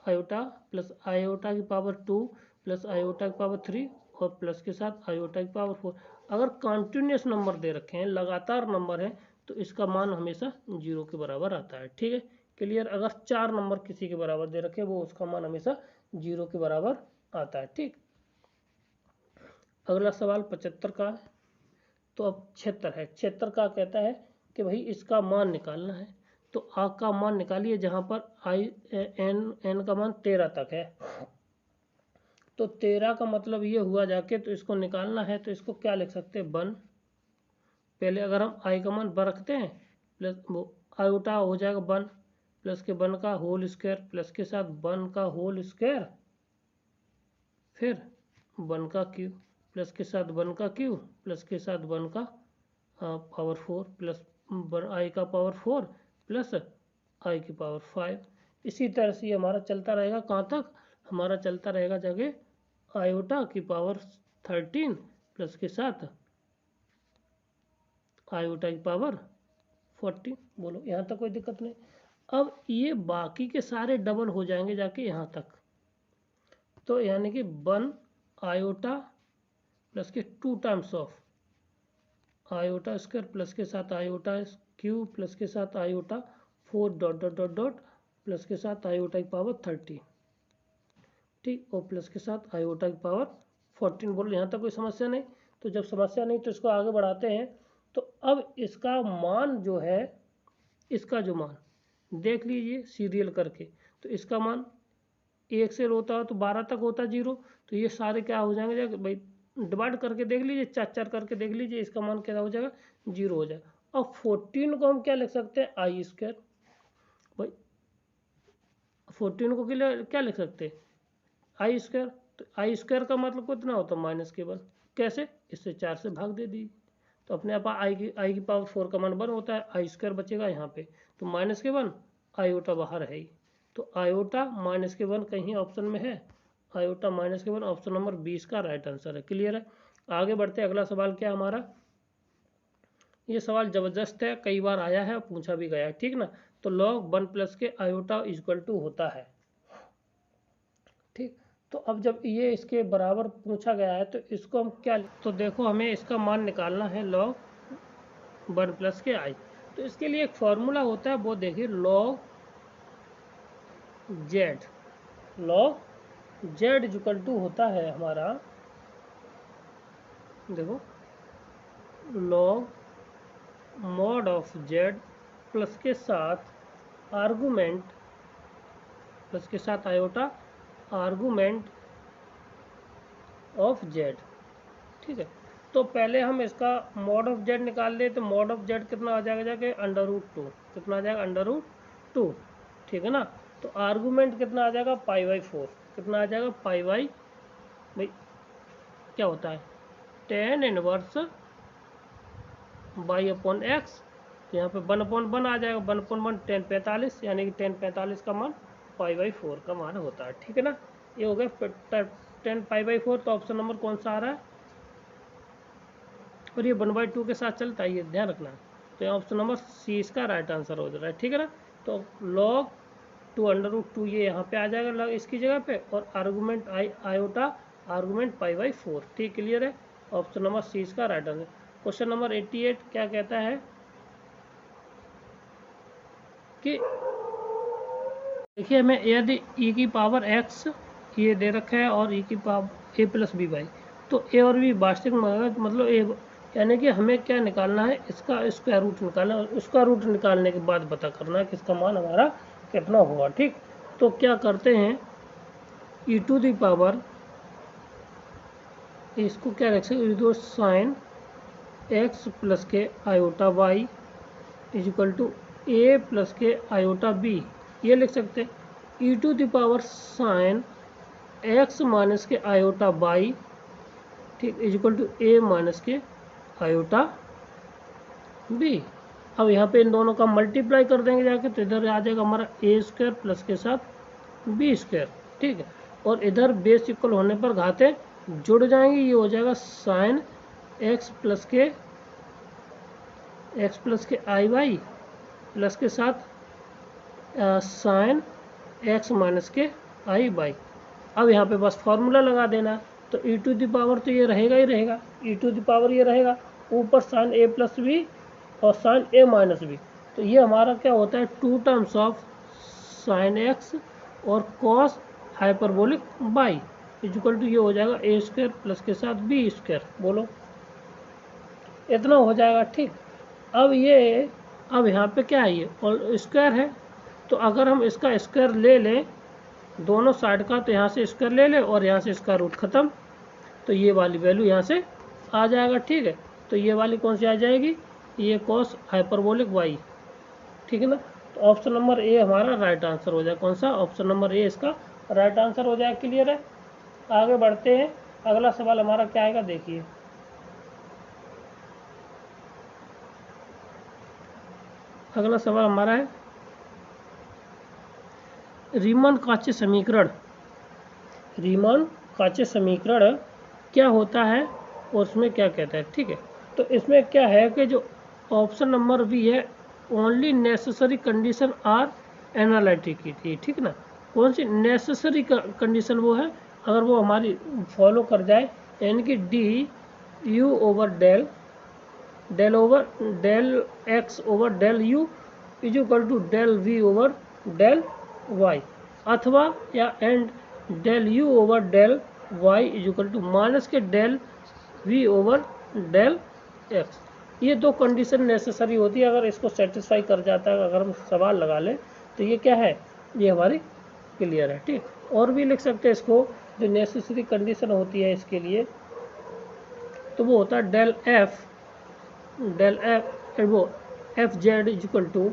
आयोटा प्लस आयोटा की पावर 2 प्लस आयोटा की पावर 3 और प्लस के साथ आयोटा की पावर 4, अगर कॉन्टिन्यूस नंबर दे रखे हैं, लगातार नंबर है, तो इसका मान हमेशा 0 के बराबर आता है, ठीक है। क्लियर। अगर 4 नंबर किसी के बराबर दे रखे वो उसका मान हमेशा 0 के बराबर आता है। ठीक, अगला सवाल 75 का है। तो अब 76 है। 76 का कहता है कि भाई इसका मान निकालना है। तो आ का मान निकालिए जहाँ पर आई एन का मान 13 तक है। तो 13 का मतलब ये हुआ जाके, तो इसको निकालना है तो इसको क्या लिख सकते हैं, 1। पहले अगर हम आई का मान 1 रखते हैं प्लस वो आयोटा हो जाएगा 1 प्लस के 1 का होल स्क्वायर प्लस के साथ 1 का होल स्क्वायर, फिर 1 का क्यूब प्लस के साथ 1 का क्यूब प्लस के साथ 1 का पावर 4 प्लस आई का पावर 4 प्लस आई की पावर 5। इसी तरह से ये हमारा चलता रहेगा। कहाँ तक? हमारा चलता रहेगा जगह आयोटा की पावर 13 प्लस के साथ आयोटा की पावर 14। बोलो यहाँ तक कोई दिक्कत नहीं। अब ये बाकी के सारे डबल हो जाएंगे जाके यहाँ तक। तो यानी कि 1 आयोटा प्लस के 2 times of iota square plus के साथ आयोटा क्यूब प्लस के साथ iota 4 dot dot dot dot plus के साथ आयोटा की पावर 30। ठीक, और प्लस के साथ आयोटा की पावर 14। बोलो यहाँ तक कोई समस्या नहीं। तो जब समस्या नहीं तो इसको आगे बढ़ाते हैं। तो अब इसका मान जो है, इसका जो मान देख लीजिए सीरियल करके। तो इसका मान 1 से होता है तो 12 तक होता है 0। तो ये सारे क्या हो जाएंगे भाई, डिवाइड करके देख लीजिए, 4 करके देख लीजिए, इसका मान क्या हो जाएगा, 0 हो जाएगा। अब 14 को हम क्या लिख सकते हैं, आई स्क्वायर। भाई 14 को क्या लिख सकते हैं, आई स्क्वायर। तो आई स्क्वायर का मतलब कितना होता है, -1। कैसे? इससे 4 से भाग दे दीजिए। तो अपने आप आई की पावर 4 का मान 1 होता है, आई स्क्वायर बचेगा यहाँ पे। तो -1 आयोटा बाहर है ही। तो आयोटा -1 कहीं ऑप्शन में है, आयोटा -1 ऑप्शन नंबर 20 का राइट आंसर है। क्लियर है। आगे बढ़ते हैं। अगला सवाल क्या हमारा, ये सवाल जबरदस्त है, कई बार आया है, पूछा भी गया है। ठीक ना। तो log 1 प्लस के आयोटा इक्वल टू होता है। ठीक, तो अब जब ये इसके बराबर पूछा गया है तो इसको हम क्या, तो देखो हमें इसका मान निकालना है log 1 प्लस के आई। तो इसके लिए एक फॉर्मूला होता है, वो देखिए log z इक्वल टू होता है हमारा, देखो log mod of z plus के साथ आर्गूमेंट प्लस के साथ आयोटा आर्गूमेंट ऑफ z। ठीक है। तो पहले हम इसका मॉड ऑफ z निकाल ले। तो मॉड ऑफ z कितना आ जाएगा जाके, √2। कितना आ जाएगा, √2। ठीक है ना। तो आर्गूमेंट कितना आ जाएगा, π/4। कितना आ जाएगा, भाई क्या होता है, tan इनवर्स y/x। तो यहाँ पे 1/1 आ जाएगा, 1/1 tan 45, यानी कि tan 45 का मान π/4 का मान होता है। ठीक है ना। ये हो गया tan π/4। तो ऑप्शन नंबर कौन सा आ रहा है, और ये 1/2 के साथ चलता है, ये ध्यान रखना। तो ऑप्शन नंबर सी इसका राइट आंसर हो जाता है। ठीक है ना। तो log 2 ये यहाँ पे आ जाएगा इसकी जगह पे, और आर्गूमेंट आयोटा आर्गूमेंट π/4। ठीक, क्लियर है। ऑप्शन नंबर सी इसका राइट आंसर। क्वेश्चन नंबर 88 क्या कहता है कि देखिए हमें यदि e की पावर x ये दे रखा है और e की power a plus B Y, तो a और b वास्तविक मतलब a, यानी कि हमें क्या निकालना है, इसका स्क्वायर रूट निकालना है। उसका रूट निकालने के बाद पता करना है कि इसका मान हमारा कितना होगा। ठीक, तो क्या करते हैं, e टू दी पावर, इसको क्या रख सकते, साइन x प्लस के iota y is equal to a plus के आयोटा b, ये लिख सकते हैं। e to the power sine x minus के आयोटा y, ठीक, is equal to a minus के आयोटा b। अब यहाँ पे इन दोनों का मल्टीप्लाई कर देंगे जाके, तो इधर आ जाएगा हमारा a स्क्वायर प्लस के साथ b स्क्वायर। ठीक है, और इधर बेस इक्वल होने पर घातें जुड़ जाएंगी, ये हो जाएगा साइन x प्लस के आई वाई प्लस के साथ साइन x माइनस के आई वाई। अब यहाँ पे बस फॉर्मूला लगा देना। तो e टू दी पावर तो ये रहेगा ही रहेगा, e टू दी पावर ये रहेगा, ऊपर साइन a प्लस बी और साइन a माइनस बी। तो ये हमारा क्या होता है, 2 टाइम्स ऑफ साइन एक्स और cos hyperbolic Y equal to ये हो जाएगा ए स्क्वायर प्लस के साथ बी स्क्वायर। बोलो इतना हो जाएगा। ठीक, अब यहाँ पे क्या है, ये और स्क्वायर है, तो अगर हम इसका स्क्वायर ले लें दोनों साइड का, तो यहाँ से स्क्वायर ले लें और यहाँ से इसका रूट ख़त्म, तो ये वाली वैल्यू यहाँ से आ जाएगा। ठीक है, तो ये वाली कौन सी आ जाएगी, ये कॉस हाइपरबोलिक वाई। ठीक है ना, तो ऑप्शन नंबर ए हमारा राइट आंसर हो जाए। कौन सा, ऑप्शन नंबर ए इसका राइट आंसर हो जाए। क्लियर है, आगे बढ़ते हैं। अगला सवाल हमारा क्या आएगा, देखिए अगला सवाल हमारा है रीमन काचे समीकरण। रीमन काचे समीकरण क्या होता है और उसमें क्या कहता है। ठीक है, तो इसमें क्या है कि जो ऑप्शन नंबर बी है, only necessary condition are analytic की थी। ठीक ना, कौन सी नेसेसरी कंडीशन वो है, अगर वो हमारी फॉलो कर जाए, यानी कि d u over del del x over del u is equal to del v over del y, अथवा या and del u over del y is equal to minus के del v over del x. ये दो condition necessary होती है, अगर इसको satisfy कर जाता है, अगर हम सवाल लगा लें तो ये क्या है, ये हमारी क्लियर है। ठीक, और भी लिख सकते हैं इसको, जो नेसेसरी कंडीशन होती है इसके लिए, तो वो होता है डेल एफ वो F Z is equal to,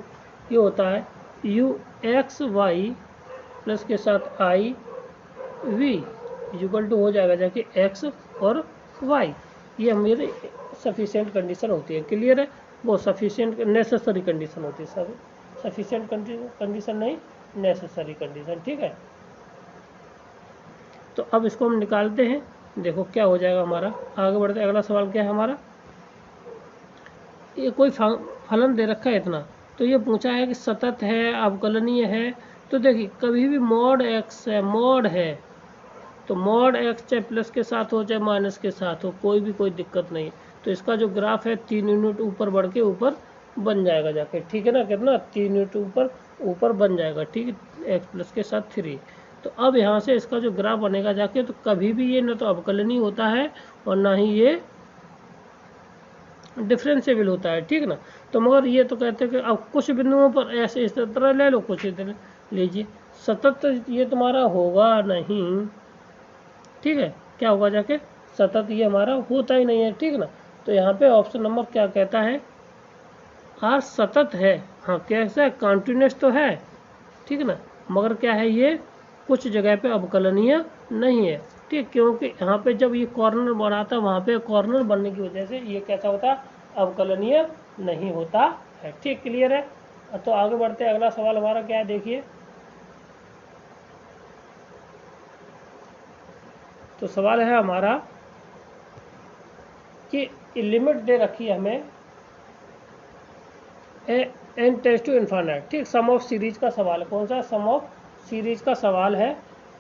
ये होता है यू एक्स वाई प्लस के साथ आई वी इक्वल टू हो जाएगा जाके एक्स और वाई। ये मेरी सफिशिएंट कंडीशन होती है। क्लियर है, वो सफिशिएंट नेसेसरी कंडीशन होती है, सब सफिशिएंट कंडीशन नहीं, नेसेसरी कंडीशन। ठीक है, तो अब इसको हम निकालते हैं, देखो क्या हो जाएगा हमारा। आगे बढ़ते, अगला सवाल क्या है हमारा, ये कोई फलन दे रखा है इतना, तो ये पूछा है कि सतत है, अवकलनीय है। तो देखिए कभी भी मॉड एक्स है, मॉड है, तो मॉड एक्स चाहे प्लस के साथ हो चाहे माइनस के साथ हो, कोई दिक्कत नहीं। तो इसका जो ग्राफ है 3 यूनिट ऊपर बढ़ के ऊपर बन जाएगा जाके। ठीक है ना, कितना 3 यूनिट ऊपर बन जाएगा। ठीक है, एक्स प्लस के साथ 3। तो अब यहाँ से इसका जो ग्राफ बनेगा जाके, तो कभी भी ये न तो अवकलनीय होता है और ना ही ये डिफरेंशिएबल होता है। ठीक ना, तो मगर ये तो कहते हैं कि अब कुछ बिंदुओं पर ऐसे इस तरह ले लो, कुछ इधर लीजिए, सतत ये तुम्हारा होगा नहीं। ठीक है, क्या होगा जाके, सतत ये हमारा होता ही नहीं है। ठीक ना, तो यहाँ पे ऑप्शन नंबर क्या कहता है, आर सतत है। हाँ, कैसा है, कॉन्टिन्यूस तो है। ठीक ना, मगर क्या है, ये कुछ जगह पे अवकलनीय नहीं है। ठीक, क्योंकि यहाँ पे जब ये कॉर्नर बनाता है, वहाँ पे कॉर्नर बनने की वजह से ये कैसा होता है, अवकलनीय नहीं होता है। ठीक, क्लियर है, तो आगे बढ़ते हैं। अगला सवाल हमारा क्या है, देखिए, तो सवाल है हमारा कि लिमिट दे रखी है हमें एन टेंड्स टू इनफाइनाइट। ठीक, सम ऑफ सीरीज का सवाल है। कौन सा, सम ऑफ सीरीज का सवाल है,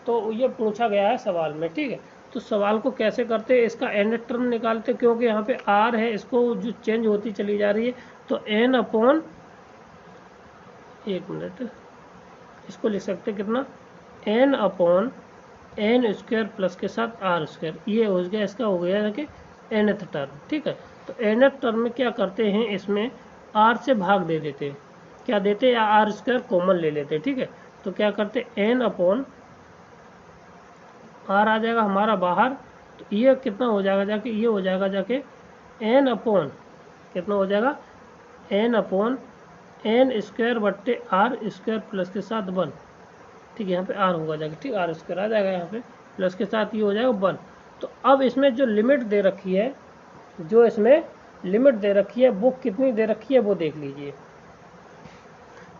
तो ये पूछा गया है सवाल में। ठीक है, तो सवाल को कैसे करते हैं, इसका एन टर्म निकालते, क्योंकि यहाँ पे आर है, इसको जो चेंज होती चली जा रही है, तो एन अपॉन, एक मिनट, इसको लिख सकते कितना, N upon N square plus के साथ आर स्क्वायर। ये हो गया, इसका हो गया कि एनथ टर्म। ठीक है, तो एनथ टर्म में क्या करते हैं, इसमें आर से भाग दे देते हैं, क्या देते हैं, या आर स्क्वायर कॉमन ले लेते हैं। ठीक है, तो क्या करते, एन अपॉन आर आ जाएगा हमारा बाहर, तो ये कितना हो जाएगा जाके, ये हो जाएगा जाके एन अपॉन, कितना हो जाएगा, एन अपॉन एन स्क्वायर बट्टे आर स्क्वायर प्लस के साथ 1। ठीक है, यहाँ पे आर होगा जाके, ठीक, आर स्क्वायर आ जाएगा यहाँ पे, प्लस के साथ ये हो जाएगा 1। तो अब इसमें जो लिमिट दे रखी है, जो इसमें लिमिट दे रखी है, वो कितनी दे रखी है वो देख लीजिए।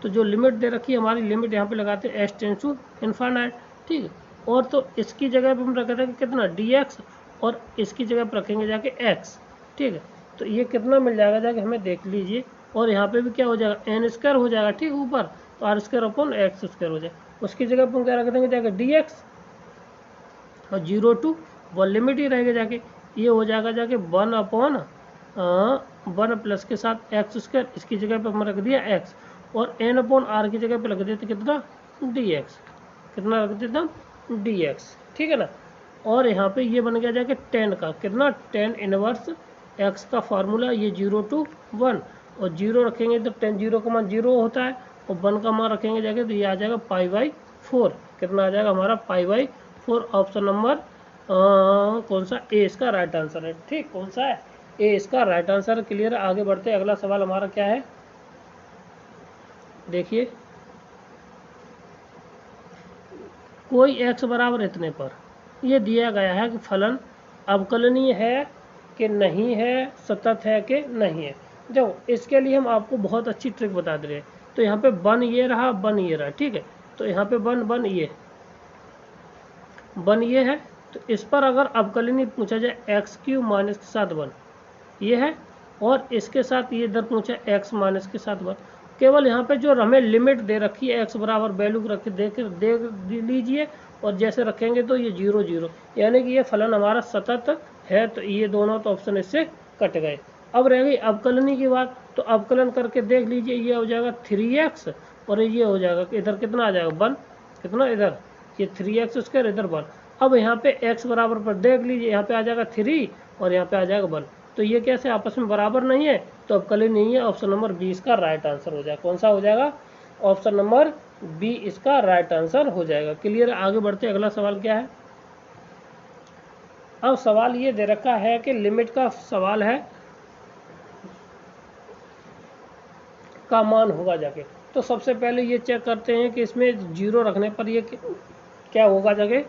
तो जो लिमिट दे रखी है, हमारी लिमिट यहाँ पे लगाते हैं एस टेंड्स टू इनफाइनाइट। ठीक है, और तो इसकी जगह पे हम रखते हैं कितना, dx, और इसकी जगह पर रखेंगे जाके x। ठीक है, तो ये कितना मिल जाएगा जाके, हमें देख लीजिए, और यहाँ पे भी क्या हो जाएगा, एन स्क्वायर हो जाएगा। ठीक, ऊपर तो R square upon X square हो जाए, उसकी जगह पर हम क्या रख देंगे जाके dx, और 0 to 1 लिमिट ही रहेगा जाके, ये हो जाएगा जाके 1 अपॉन 1 प्लस के साथ एक्स स्क्वायर, इसकी जगह पे हम रख दिया x, और एन अपॉन आर की जगह पे लग देते कितना, dx, कितना रख देता हूँ dx, ठीक है ना। और यहाँ पे ये बन गया जाके 10 का कितना, 10 इनवर्स x का फार्मूला, ये 0 to 1, और 0 रखेंगे तो 10 0 का मान 0 होता है, और 1 का मान रखेंगे जाके तो ये आ जाएगा π/4, कितना आ जाएगा हमारा π/4। ऑप्शन नंबर कौन सा, ए इसका राइट आंसर है, ठीक, कौन सा है, ए इसका राइट आंसर। क्लियर है, आगे बढ़ते अगला सवाल हमारा क्या है, देखिए, कोई x बराबर इतने पर ये दिया गया है कि फलन अवकलनीय है कि नहीं है, सतत है कि नहीं है। देखो इसके लिए हम आपको बहुत अच्छी ट्रिक बता दे रहे हैं। तो यहाँ पे बन ये रहा, बन ये रहा, ठीक है। तो यहाँ पे बन ये है, तो इस पर अगर अवकलनीय पूछा जाए x³ माइनस के साथ 1 ये है, और इसके साथ ये इधर पूछा x माइनस के साथ 1, केवल यहाँ पे जो हमें लिमिट दे रखी है x बराबर वैल्यू रख के देख लीजिए, और जैसे रखेंगे तो ये 0 0, यानी कि ये फलन हमारा सतत है, तो ये दोनों तो ऑप्शन इससे कट गए। अब रह गई अवकलनी की बात, तो अवकलन करके देख लीजिए, ये हो जाएगा 3x, और ये हो जाएगा इधर कितना आ जाएगा 1, कितना इधर ये 3x², इधर 1। अब यहाँ पे x बराबर पर देख लीजिए, यहाँ पे आ जाएगा 3 और यहाँ पे आ जाएगा 1, तो ये कैसे आपस में बराबर नहीं है, तो अवकलनीय नहीं है। ऑप्शन नंबर बी इसका राइट आंसर हो जाएगा। कौन सा हो जाएगा, ऑप्शन नंबर बी इसका राइट आंसर हो जाएगा। क्लियर है, आगे बढ़ते अगला सवाल क्या है। अब सवाल ये दे रखा है कि लिमिट का सवाल है, का मान होगा जाके। तो सबसे पहले ये चेक करते हैं कि इसमें 0 रखने पर ये क्या होगा जाके,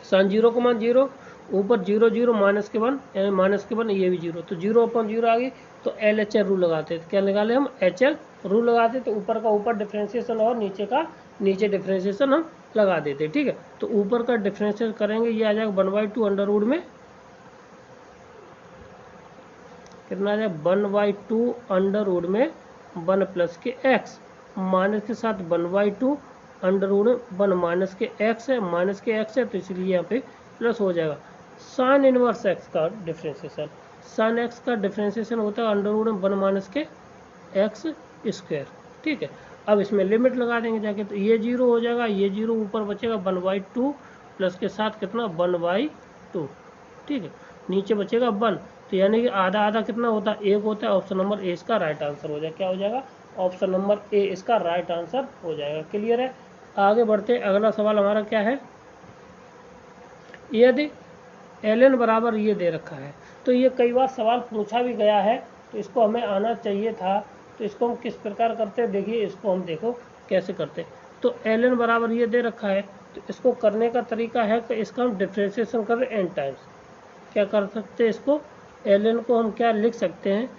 सन 0 का मान 0, ऊपर 0 0 माइनस के 1, यानी माइनस के 1 ये भी 0, तो 0/0 आ गई। तो LHL रूल लगाते थे, क्या निकाले हम, HL रूल लगाते, तो ऊपर का ऊपर डिफ्रेंशिएशन और नीचे का नीचे डिफ्रेंशिएशन हम लगा देते, ठीक है। तो ऊपर का डिफ्रेंशिएशन करेंगे, ये आ जाएगा 1/2 अंडर रूट में कितना आ जाएगा 1/2 अंडर रूट में 1 प्लस के x, माइनस के साथ 1/2 अंडर रूट में 1 माइनस के x है, माइनस के x है, तो इसलिए यहाँ पे प्लस हो जाएगा। साइन इनवर्स x का डिफ्रेंशिएशन, साइन x का डिफ्रेंशिएशन होता है अंडर रूट में 1 माइनस के x², ठीक है। अब इसमें लिमिट लगा देंगे जाके, तो ये 0 हो जाएगा, ये 0 ऊपर बचेगा 1/2 प्लस के साथ कितना 1/2, ठीक है, नीचे बचेगा 1, तो यानी कि आधा आधा कितना होता है, 1 होता है। ऑप्शन नंबर ए इसका राइट आंसर हो जाएगा। क्या हो जाएगा, ऑप्शन नंबर ए इसका राइट आंसर हो जाएगा। क्लियर है, आगे बढ़ते अगला सवाल हमारा क्या है, यदि ln बराबर ये दे रखा है, तो ये कई बार सवाल पूछा भी गया है, तो इसको हमें आना चाहिए था। तो इसको हम किस प्रकार करते हैं, देखिए इसको हम देखो कैसे करते हैं। तो ln बराबर ये दे रखा है, तो इसको करने का तरीका है कि इसका हम डिफ्रेंशिएशन करें n टाइम्स। क्या कर सकते हैं, इसको ln को हम क्या लिख सकते हैं,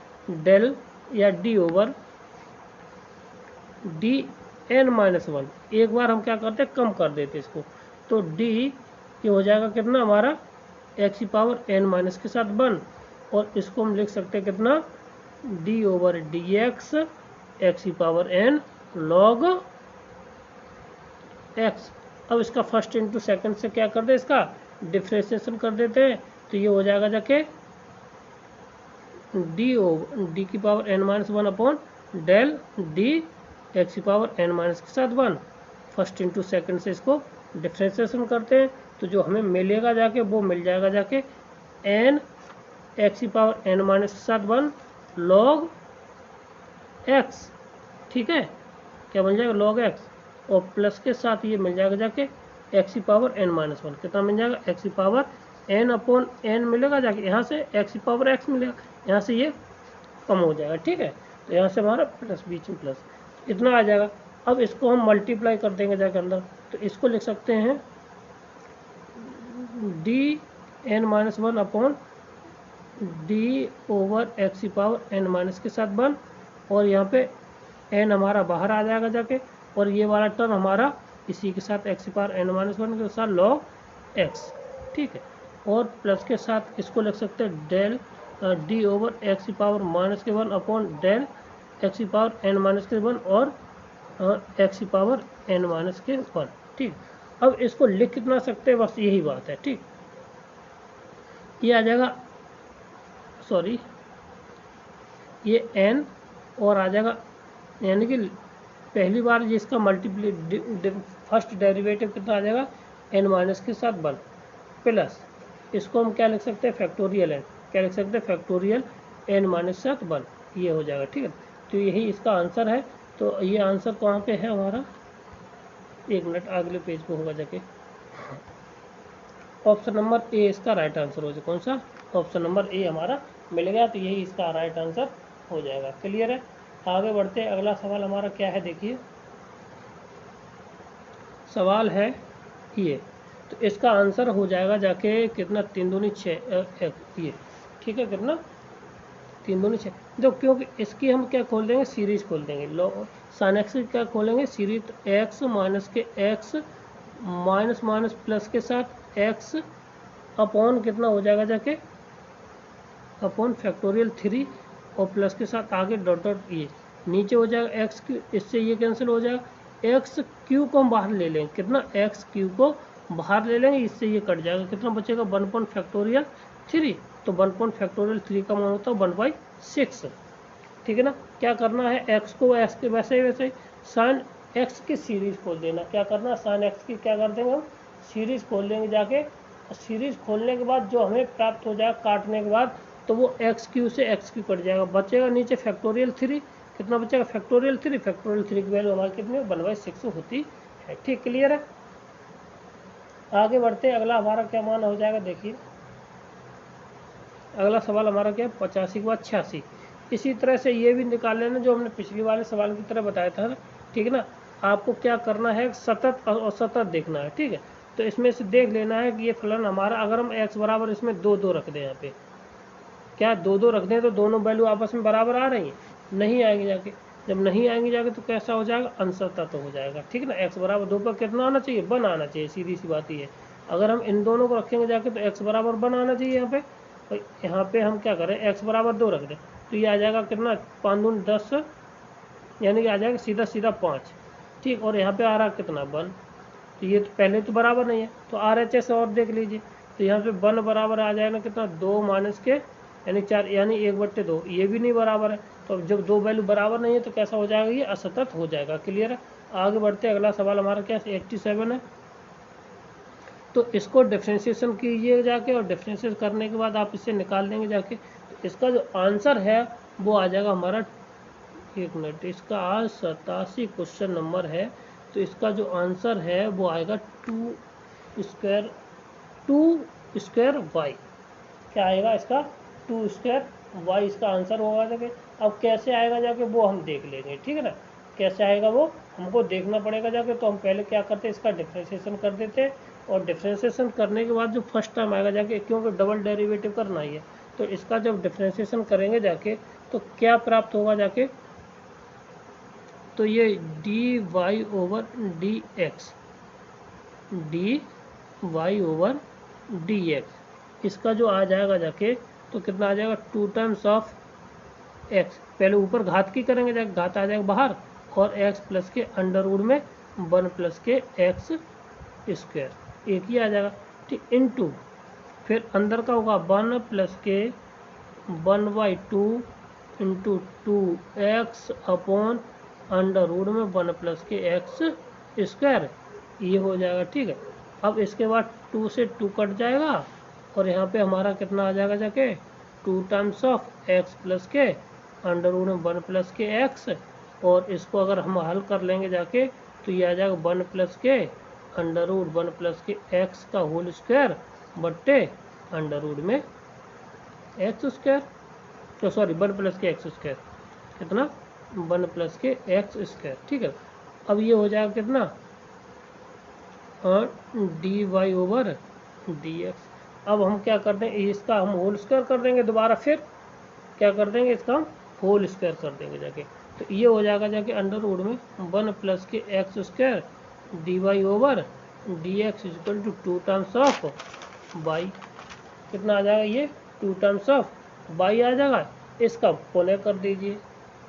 डेल या d ओवर dn-1। एक बार हम क्या करते हैं, कम कर देते इसको, तो d ये हो जाएगा कितना हमारा x⁻n- के साथ 1, और इसको हम लिख सकते हैं कितना d over dx x⁻n log x। अब इसका फर्स्ट इंटू सेकंड से क्या कर दे, इसका डिफ्रेंशिएशन कर देते हैं, तो ये हो जाएगा जाके d⁻n-1 upon del d x⁻n- के साथ 1। फर्स्ट इंटू सेकंड से इसको डिफ्रेंशिएशन करते हैं, तो जो हमें मिलेगा जाके वो मिल जाएगा जाके n x⁻n- के साथ 1 log x, ठीक है, क्या मिल जाएगा log x, और प्लस के साथ ये मिल जाएगा जाके x⁻n-1, कितना मिल जाएगा x⁻n अपॉन n मिलेगा जाके, यहाँ से x मिलेगा, यहाँ से ये कम हो जाएगा, ठीक है। तो यहाँ से हमारा प्लस, बीच में प्लस, इतना आ जाएगा। अब इसको हम मल्टीप्लाई कर देंगे जाके अंदर, तो इसको लिख सकते हैं dn-1 upon d over x⁻n- के साथ 1, और यहाँ पे n हमारा बाहर आ जाएगा जाके, और ये वाला टर्म हमारा इसी के साथ x⁻n-1 के साथ log x, ठीक है। और प्लस के साथ इसको लिख सकते हैं del d over x⁻n- upon del x⁻n- के 1 और x⁻n- के 1, ठीक। अब इसको लिख कितना सकते हैं, बस यही बात है, ठीक। ये आ जाएगा, सॉरी, ये n और आ जाएगा, यानी कि पहली बार जिसका मल्टीप्ली फर्स्ट डेरिवेटिव कितना आ जाएगा, n माइनस के साथ 1 प्लस, इसको हम क्या लिख सकते हैं, फैक्टोरियल n, क्या लिख सकते हैं, फैक्टोरियल n माइनस के साथ 1, ये हो जाएगा। ठीक है, तो यही इसका आंसर है। तो ये आंसर कहाँ पे है हमारा, एक मिनट अगले पेज पे होगा जाके, ऑप्शन नंबर ए इसका राइट आंसर हो जाएगा। कौन सा, ऑप्शन नंबर ए हमारा मिल गया, तो यही इसका राइट आंसर हो जाएगा। क्लियर है, आगे बढ़ते हैं। अगला सवाल हमारा क्या है, देखिए सवाल है ये, तो इसका आंसर हो जाएगा जाके कितना, 3 दूनी 6 ये, ठीक है, कितना 3 दूनी 6। जो क्योंकि इसकी हम क्या खोल देंगे, सीरीज खोल देंगे, लो साइन एक्स की क्या खोलेंगे, सीरीज, तो एक्स माइनस के एक्स माइनस माइनस प्लस के साथ एक्स अपॉन कितना हो जाएगा जाके, अपॉन फैक्टोरियल 3 और प्लस के साथ आगे डॉट डॉट, ये नीचे हो जाएगा एक्स क्यू, इससे ये कैंसिल हो जाएगा, एक्स क्यू को हम बाहर ले लेंगे, कितना एक्स क्यू को बाहर ले लेंगे, इससे ये कट जाएगा, कितना बचेगा 1 पॉइंट फैक्टोरियल 3, तो 1 पॉइंट फैक्टोरियल 3 का मान होता है 1/6। ठीक है ना, क्या करना है, एक्स को एक्स के वैसे ही साइन एक्स की सीरीज खोल देना, क्या करना है, साइन एक्स की क्या कर देंगे हम, सीरीज खोल देंगे जाके, सीरीज खोलने के बाद जो हमें प्राप्त हो जाएगा काटने के बाद, तो वो एक्स क्यू से एक्स क्यू कट जाएगा, बचेगा नीचे फैक्टोरियल 3, कितना बचेगा, फैक्टोरियल 3, फैक्टोरियल 3 की वैल्यू हमारी कितनी 1/6 होती है। ठीक, क्लियर है, आगे बढ़ते हैं। अगला हमारा क्या मान हो जाएगा, देखिए अगला सवाल हमारा क्या है, 85 के बाद 86। इसी तरह से ये भी निकाल लेना जो हमने पिछली वाले सवाल की तरह बताया था, ठीक है ना। आपको क्या करना है, सतत और असतत देखना है, ठीक है। तो इसमें से देख लेना है कि ये फलन हमारा, अगर हम x बराबर इसमें 2 रख दें, यहाँ पे क्या 2 रख दें तो दोनों वैल्यू आपस में बराबर आ रही हैं, नहीं आएंगी जाके, जब नहीं आएंगी जाके तो कैसा हो जाएगा, असतत हो जाएगा। ठीक है ना, x बराबर 2 पर कितना आना चाहिए, 1 आना चाहिए, सीधी सी बात ही है। अगर हम इन दोनों को रखेंगे जाके तो x बराबर 1 आना चाहिए यहाँ पे, और यहाँ पे हम क्या करें, x बराबर 2 रख दें तो ये आ जाएगा कितना, 5 दूनी 10, यानी कि आ जाएगा सीधा सीधा 5। ठीक, और यहाँ पे आ रहा कितना 1, तो ये तो पहले तो बराबर नहीं है, तो RHS और देख लीजिए, तो यहाँ पे 1 बराबर आ जाएगा कितना, 2 माइनस के यानी 4, यानी 1/2, ये भी नहीं बराबर है। तो अब जब 2 वैल्यू बराबर नहीं है तो कैसा हो जाएगा, ये असतत हो जाएगा। क्लियर है, आगे बढ़ते हैं। अगला सवाल हमारा क्या है, 87 है। तो इसको डिफ्रेंशिएशन कीजिए जाके, और डिफ्रेंशिएशन करने के बाद आप इसे निकाल देंगे जाके, तो इसका जो आंसर है वो आ जाएगा हमारा, एक मिनट, इसका आज 87 क्वेश्चन नंबर है, तो इसका जो आंसर है वो आएगा 2 स्क्वायर वाई, क्या आएगा इसका, 2 स्क्वायर वाई इसका आंसर होगा जाके। अब कैसे आएगा जाके वो हम देख लेंगे, ठीक है ना, कैसे आएगा वो हमको देखना पड़ेगा जाके। तो हम पहले क्या करते हैं, इसका डिफ्रेंशिएशन कर देते हैं, और डिफ्रेंशिएशन करने के बाद जो फर्स्ट टाइम आएगा जाके, क्योंकि डबल डेरिवेटिव करना ही है, तो इसका जब डिफ्रेंशिएशन करेंगे जाके तो क्या प्राप्त होगा जाके, तो ये dy ओवर dx, इसका जो आ जाएगा जाके तो कितना आ जाएगा, 2 टाइम्स ऑफ x, पहले ऊपर घात की करेंगे जाके, घात आ जाएगा बाहर, और x प्लस के अंडर रूट में 1 प्लस के x स्क्वायर, एक ही आ जाएगा। ठीक, इनटू फिर अंदर का होगा 1 प्लस के 1/2 into 2x upon under root में 1 प्लस के x स्क्वायर, ये हो जाएगा। ठीक है, अब इसके बाद 2 से 2 कट जाएगा, और यहाँ पे हमारा कितना आ जाएगा जाके, 2 टाइम्स ऑफ x प्लस के अंडर रूट में 1 प्लस के x, और इसको अगर हम हल कर लेंगे जाके तो ये आ जाएगा 1 प्लस के अंडर रूट 1 प्लस के x का होल स्क्वायर बट्टे अंडर रूट में x स्क्वायर, तो सॉरी 1 प्लस के x स्क्वायर, कितना 1 प्लस के x स्क्वायर। ठीक है, अब ये हो जाएगा कितना, dy ओवर dx। अब हम क्या कर देंगे, इसका हम होल स्क्वायर कर देंगे, दोबारा फिर क्या कर देंगे, इसका हम होल स्क्वायर कर देंगे जाके, तो ये हो जाएगा जाके अंडर रूट में 1 प्लस के x square dy over dx equal to 2 times of y, कितना आ जाएगा, ये 2 टाइम्स ऑफ y आ जाएगा। इसका पुनः कर दीजिए,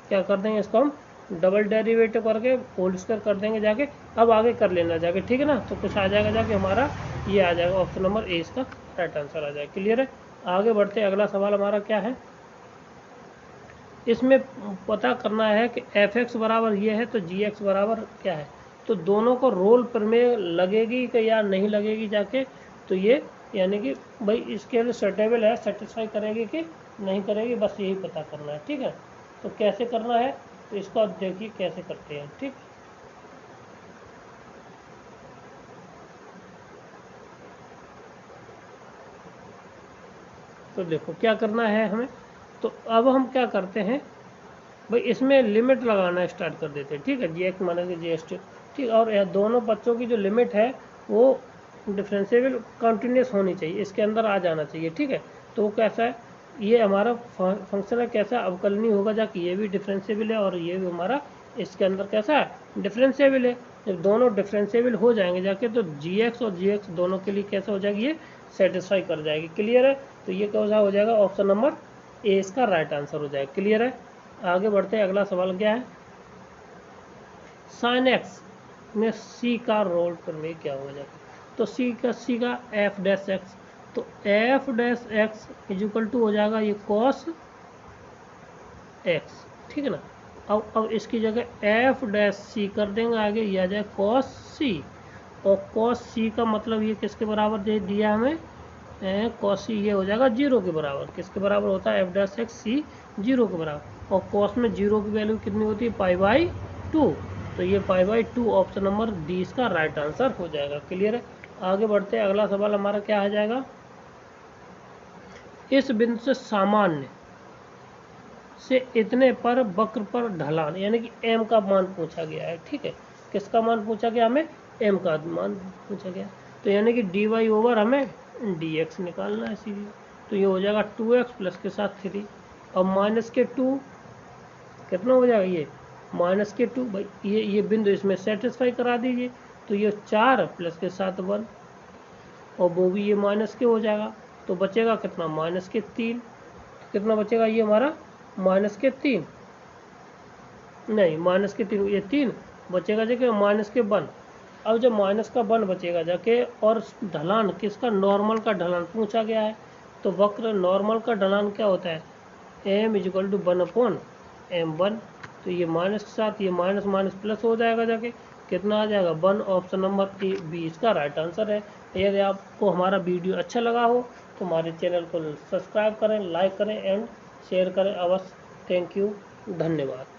क्या कर देंगे, इसको हम डबल डेरिवेटिव करके होल स्क्वायर कर देंगे जाके। अब आगे कर लेना जाके, ठीक है ना, तो कुछ आ जाएगा जाके हमारा, ये आ जाएगा ऑप्शन नंबर ए, इसका राइट आंसर आ जाएगा। क्लियर है, आगे बढ़ते। अगला सवाल हमारा क्या है, इसमें पता करना है कि एफ एक्स बराबर ये है तो जी एक्स बराबर क्या है, तो दोनों को रोल पर में लगेगी कि या नहीं लगेगी जाके, तो ये यानी कि भाई इसके लिए सर्टेबल है, सेटिस्फाई करेगी कि नहीं करेगी, बस यही पता करना है। ठीक है, तो कैसे करना है, तो इसको आप देखिए कैसे करते हैं। ठीक, तो देखो क्या करना है हमें, तो अब हम क्या करते हैं भाई, इसमें लिमिट लगाना स्टार्ट कर देते हैं। ठीक है, G X minus G S T, ठीक, और यह दोनों बच्चों की जो लिमिट है वो डिफरेंशिएबल कंटिन्यूस होनी चाहिए, इसके अंदर आ जाना चाहिए। ठीक है, तो वो कैसा है, ये हमारा फंक्शन है कैसा, अवकलनीय होगा जाके, ये भी डिफरेंशिएबल है और ये भी हमारा इसके अंदर कैसा है, डिफरेंशिएबल है। जब दोनों डिफरेंशिएबल हो जाएंगे जाके, तो जी एक्स और जी एक्स दोनों के लिए कैसा हो जाएगी, ये सेटिस्फाई कर जाएगी। क्लियर है, तो ये कैसा हो जाएगा, ऑप्शन नंबर ए इसका राइट आंसर हो जाएगा। क्लियर है, आगे बढ़ते हैं। अगला सवाल क्या है, साइन एक्स में सी का रोल प्रमेय क्या हो जाएगा, तो सी का एफ डैश एक्स, तो F dash X is equal to हो जाएगा ये कॉस एक्स। ठीक है ना, अब इसकी जगह एफ डैश सी कर देंगे आगे, यह आ जाए कॉस सी, और कॉस सी का मतलब ये किसके बराबर दे दिया हमें, कॉस सी ये हो जाएगा जीरो के बराबर। किसके बराबर होता है, एफ डैश एक्स सी जीरो के बराबर, और कॉस में जीरो की वैल्यू कितनी होती है, पाई बाई टू, तो ये pi by two option number D इसका राइट आंसर हो जाएगा। क्लियर है, आगे बढ़ते हैं। अगला सवाल हमारा क्या आ जाएगा, इस बिंदु से सामान्य से इतने पर वक्र पर ढलान, यानी कि एम का मान पूछा गया है। ठीक है, किसका मान पूछा गया, हमें एम का मान पूछा गया, तो यानी कि डी वाई ओवर हमें डी एक्स निकालना है सीधी, तो ये हो जाएगा 2x प्लस के साथ 3, और माइनस के 2 कितना हो जाएगा, ये माइनस के 2, भाई ये बिंदु इसमें सेटिस्फाई करा दीजिए, तो ये 4 प्लस के साथ 1, और वो भी ये माइनस के हो जाएगा, तो बचेगा कितना, माइनस के 3, कितना बचेगा ये हमारा माइनस के 3, नहीं माइनस के 3, ये 3 बचेगा जाके माइनस के 1। अब जब माइनस का 1 बचेगा जाके, और ढलान किसका, नॉर्मल का ढलान पूछा गया है, तो वक्र नॉर्मल का ढलान क्या होता है, M is equal to 1/m1, तो ये माइनस के साथ ये माइनस माइनस प्लस हो जाएगा जाके, कितना आ जाएगा 1, ऑप्शन नंबर ए बी इसका राइट आंसर है। यदि आपको हमारा वीडियो अच्छा लगा हो तो हमारे चैनल को सब्सक्राइब करें, लाइक करें एंड शेयर करें अवश्य। थैंक यू, धन्यवाद।